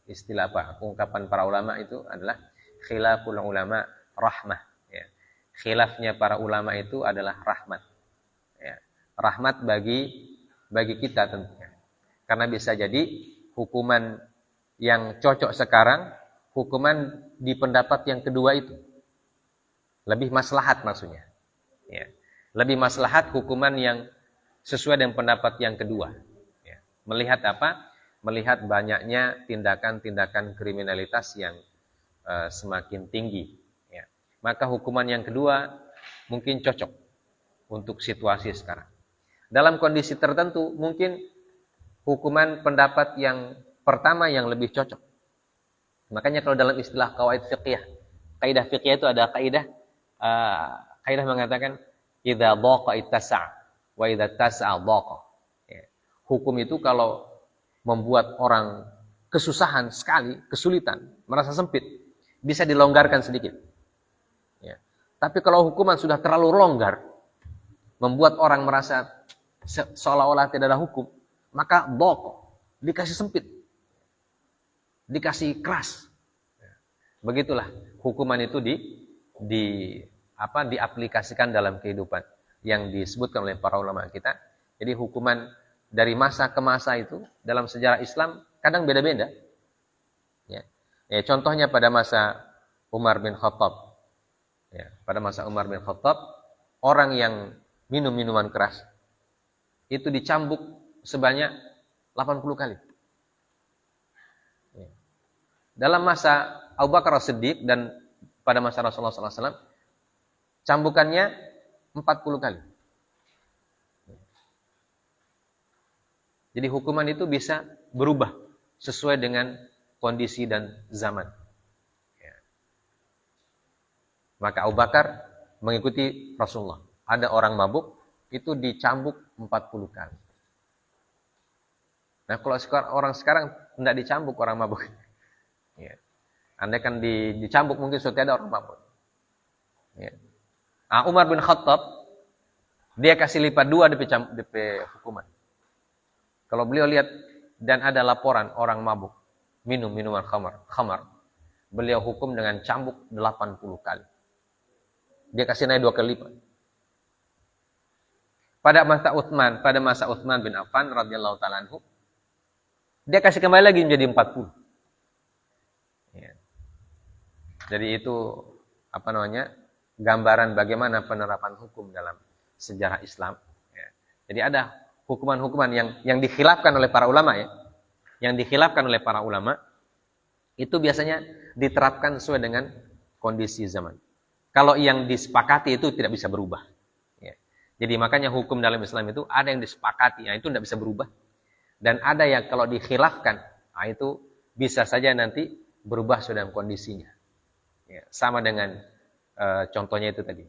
istilah apa, ungkapan para ulama itu adalah khilaful ulama rahmah. Ya. Khilafnya para ulama itu adalah rahmat. Ya. Rahmat bagi kita tentunya. Karena bisa jadi hukuman yang cocok sekarang, hukuman di pendapat yang kedua itu lebih maslahat maksudnya. Ya. Lebih maslahat hukuman yang sesuai dengan pendapat yang kedua. Ya. Melihat apa? Melihat banyaknya tindakan-tindakan kriminalitas yang semakin tinggi. Ya. Maka hukuman yang kedua mungkin cocok untuk situasi sekarang. Dalam kondisi tertentu mungkin hukuman pendapat yang pertama yang lebih cocok. Makanya kalau dalam istilah qawaid fiqhiyah, kaidah fiqhiyah itu ada kaidah mengatakan idza dhaqa ittasa' wa idza tasa'a dhaqa. Ya. Hukum itu kalau membuat orang kesusahan sekali, kesulitan, merasa sempit, bisa dilonggarkan sedikit. Ya. Tapi kalau hukuman sudah terlalu longgar, membuat orang merasa seolah-olah tidak ada hukum, maka dhaqa, dikasih sempit, dikasih keras. Begitulah hukuman itu diaplikasikan dalam kehidupan yang disebutkan oleh para ulama kita. Jadi hukuman dari masa ke masa itu dalam sejarah Islam kadang beda-beda. Ya. Ya, contohnya pada masa Umar bin Khattab. Ya, pada masa Umar bin Khattab, orang yang minum minuman keras itu dicambuk sebanyak 80 kali. Ya. Dalam masa Abu Bakar As-Siddiq dan pada masa Rasulullah SAW, cambukannya 40 kali. Jadi hukuman itu bisa berubah sesuai dengan kondisi dan zaman. Ya. Maka Abu Bakar mengikuti Rasulullah. Ada orang mabuk, itu dicambuk 40 kali. Nah kalau orang sekarang tidak dicambuk orang mabuk. Ya. Andai kan dicambuk mungkin sudah ada orang mabuk. Ya. Nah, Umar bin Khattab dia kasih lipat 2 DP hukuman. Kalau beliau lihat dan ada laporan orang mabuk, minum minuman khamar, beliau hukum dengan cambuk 80 kali. Dia kasih naik 2 kali lipat. Pada masa Utsman bin Affan radhiyallahu taala anhu, dia kasih kembali lagi menjadi 40. Ya. Jadi itu gambaran bagaimana penerapan hukum dalam sejarah Islam. Ya. Jadi ada hukuman-hukuman yang dikhilafkan oleh para ulama ya. Yang dikhilafkan oleh para ulama itu biasanya diterapkan sesuai dengan kondisi zaman. Kalau yang disepakati itu tidak bisa berubah. Ya. Jadi makanya hukum dalam Islam itu ada yang disepakati, itu tidak bisa berubah. Dan ada yang kalau dikhilafkan, itu bisa saja nanti berubah sesuai dengan kondisinya. Ya. Sama dengan contohnya itu tadi.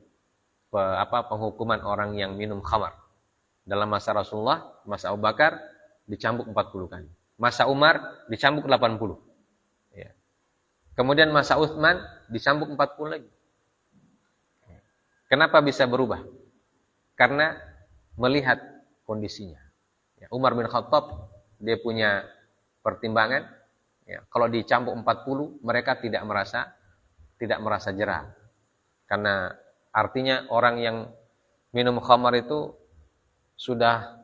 Penghukuman orang yang minum khamar. Dalam masa Rasulullah, masa Abu Bakar, dicambuk 40 kali. Masa Umar, dicambuk 80. Ya. Kemudian masa Utsman, dicambuk 40 lagi. Kenapa bisa berubah? Karena melihat kondisinya. Ya, Umar bin Khattab, dia punya pertimbangan. Ya, kalau dicambuk 40, mereka tidak merasa jerah. Karena artinya orang yang minum khamar itu sudah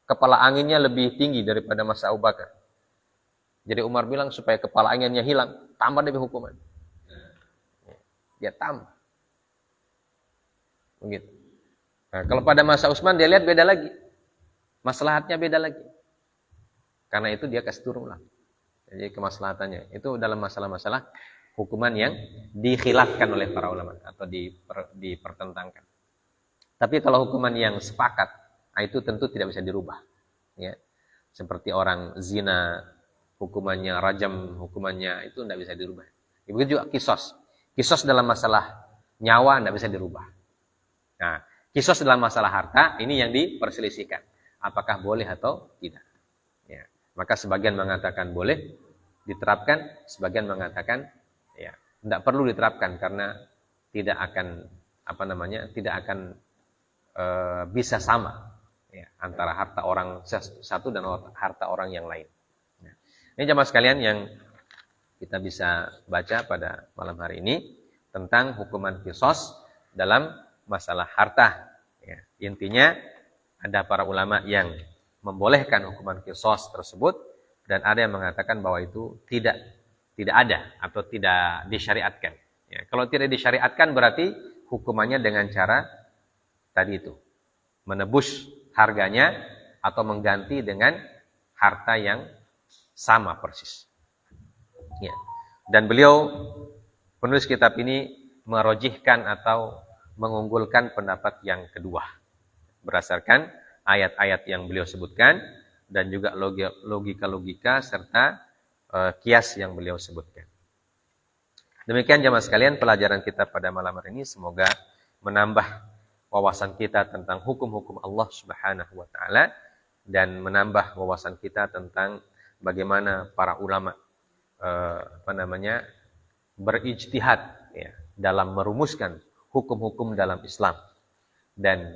kepala anginnya lebih tinggi daripada masa Abu Bakar. Jadi Umar bilang supaya kepala anginnya hilang, tambah lebih hukuman. Dia tambah. Begitu. Nah, kalau pada masa Utsman dia lihat beda lagi. Maslahatnya beda lagi. Karena itu dia kasih turun ulang. Jadi kemaslahatannya itu dalam masalah-masalah hukuman yang dikhilafkan oleh para ulama atau dipertentangkan. Tapi kalau hukuman yang sepakat, itu tentu tidak bisa dirubah. Ya. Seperti orang zina, hukumannya rajam, hukumannya itu tidak bisa dirubah. Begitu juga kisos. Kisos dalam masalah nyawa tidak bisa dirubah. Nah, kisos dalam masalah harta, ini yang diperselisihkan. Apakah boleh atau tidak. Ya. Maka sebagian mengatakan boleh diterapkan, sebagian mengatakan ya, tidak perlu diterapkan karena tidak akan bisa sama ya, antara harta orang satu dan harta orang yang lain. Ya. Ini jamaah sekalian yang kita bisa baca pada malam hari ini tentang hukuman kisos dalam masalah harta. Ya. Intinya ada para ulama yang membolehkan hukuman kisos tersebut dan ada yang mengatakan bahwa itu tidak ada atau tidak disyariatkan. Ya. Kalau tidak disyariatkan berarti hukumannya dengan cara tadi itu, menebus harganya atau mengganti dengan harta yang sama persis. Ya. Dan beliau penulis kitab ini merojihkan atau mengunggulkan pendapat yang kedua berdasarkan ayat-ayat yang beliau sebutkan dan juga logika-logika serta kias yang beliau sebutkan. Demikian jamaah sekalian pelajaran kita pada malam hari ini, semoga menambah wawasan kita tentang hukum-hukum Allah Subhanahu wa taala dan menambah wawasan kita tentang bagaimana para ulama berijtihad ya, dalam merumuskan hukum-hukum dalam Islam dan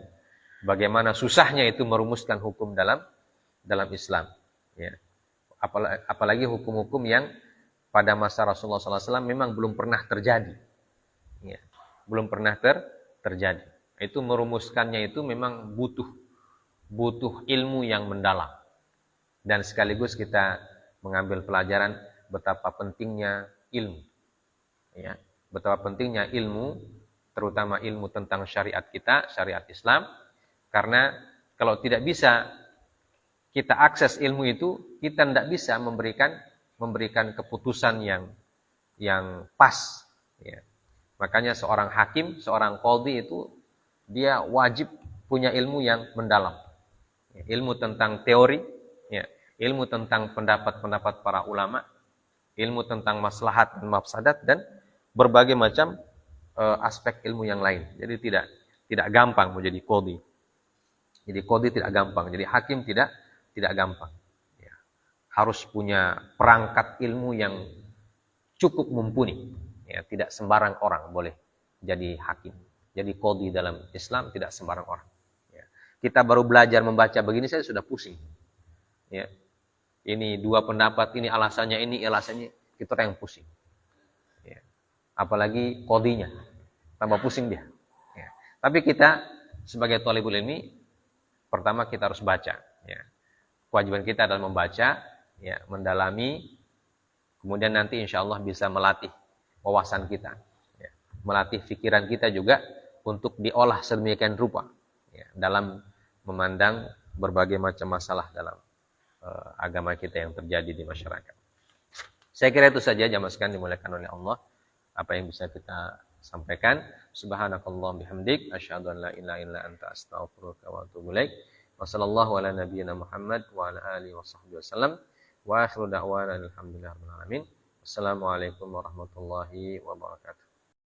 bagaimana susahnya itu merumuskan hukum dalam Islam ya. Apalagi hukum-hukum yang pada masa Rasulullah SAW memang belum pernah terjadi ya. Belum pernah terjadi. Itu merumuskannya itu memang butuh ilmu yang mendalam. Dan sekaligus kita mengambil pelajaran betapa pentingnya ilmu. Ya, betapa pentingnya ilmu, terutama ilmu tentang syariat kita, syariat Islam. Karena kalau tidak bisa kita akses ilmu itu, kita tidak bisa memberikan keputusan yang pas. Ya. Makanya seorang hakim, seorang qadhi itu dia wajib punya ilmu yang mendalam. Ya, ilmu tentang teori, ya, ilmu tentang pendapat-pendapat para ulama, ilmu tentang maslahat dan mafsadat dan berbagai macam aspek ilmu yang lain. Jadi tidak gampang menjadi qadhi. Jadi qadhi tidak gampang, jadi hakim tidak gampang. Ya. Harus punya perangkat ilmu yang cukup mumpuni. Ya, tidak sembarang orang boleh jadi hakim. Jadi qadhi dalam Islam tidak sembarang orang. Ya. Kita baru belajar membaca begini saya sudah pusing. ya. Ini dua pendapat, ini alasannya, kita yang pusing. Ya. Apalagi qadhinya, tambah pusing dia. Ya. Tapi kita sebagai thalibul ilmi, pertama kita harus baca. Ya. Kewajiban kita adalah membaca, ya, mendalami, kemudian nanti insya Allah bisa melatih wawasan kita, ya. Melatih pikiran kita juga untuk diolah sedemikian rupa, ya, dalam memandang berbagai macam masalah dalam agama kita yang terjadi di masyarakat. Saya kira itu saja jamaah sekalian dimuliakan oleh Allah apa yang bisa kita sampaikan. Subhanakallah bihamdik asyhadu an la ilaha illa anta astaghfiruka wa atubu ilaik. Wassallallahu ala nabiyyina Muhammad wa ala alihi washabbihi wasallam. Wa akhiru da'wana alhamdulillahirabbil alamin. Wassalamualaikum warahmatullahi wabarakatuh.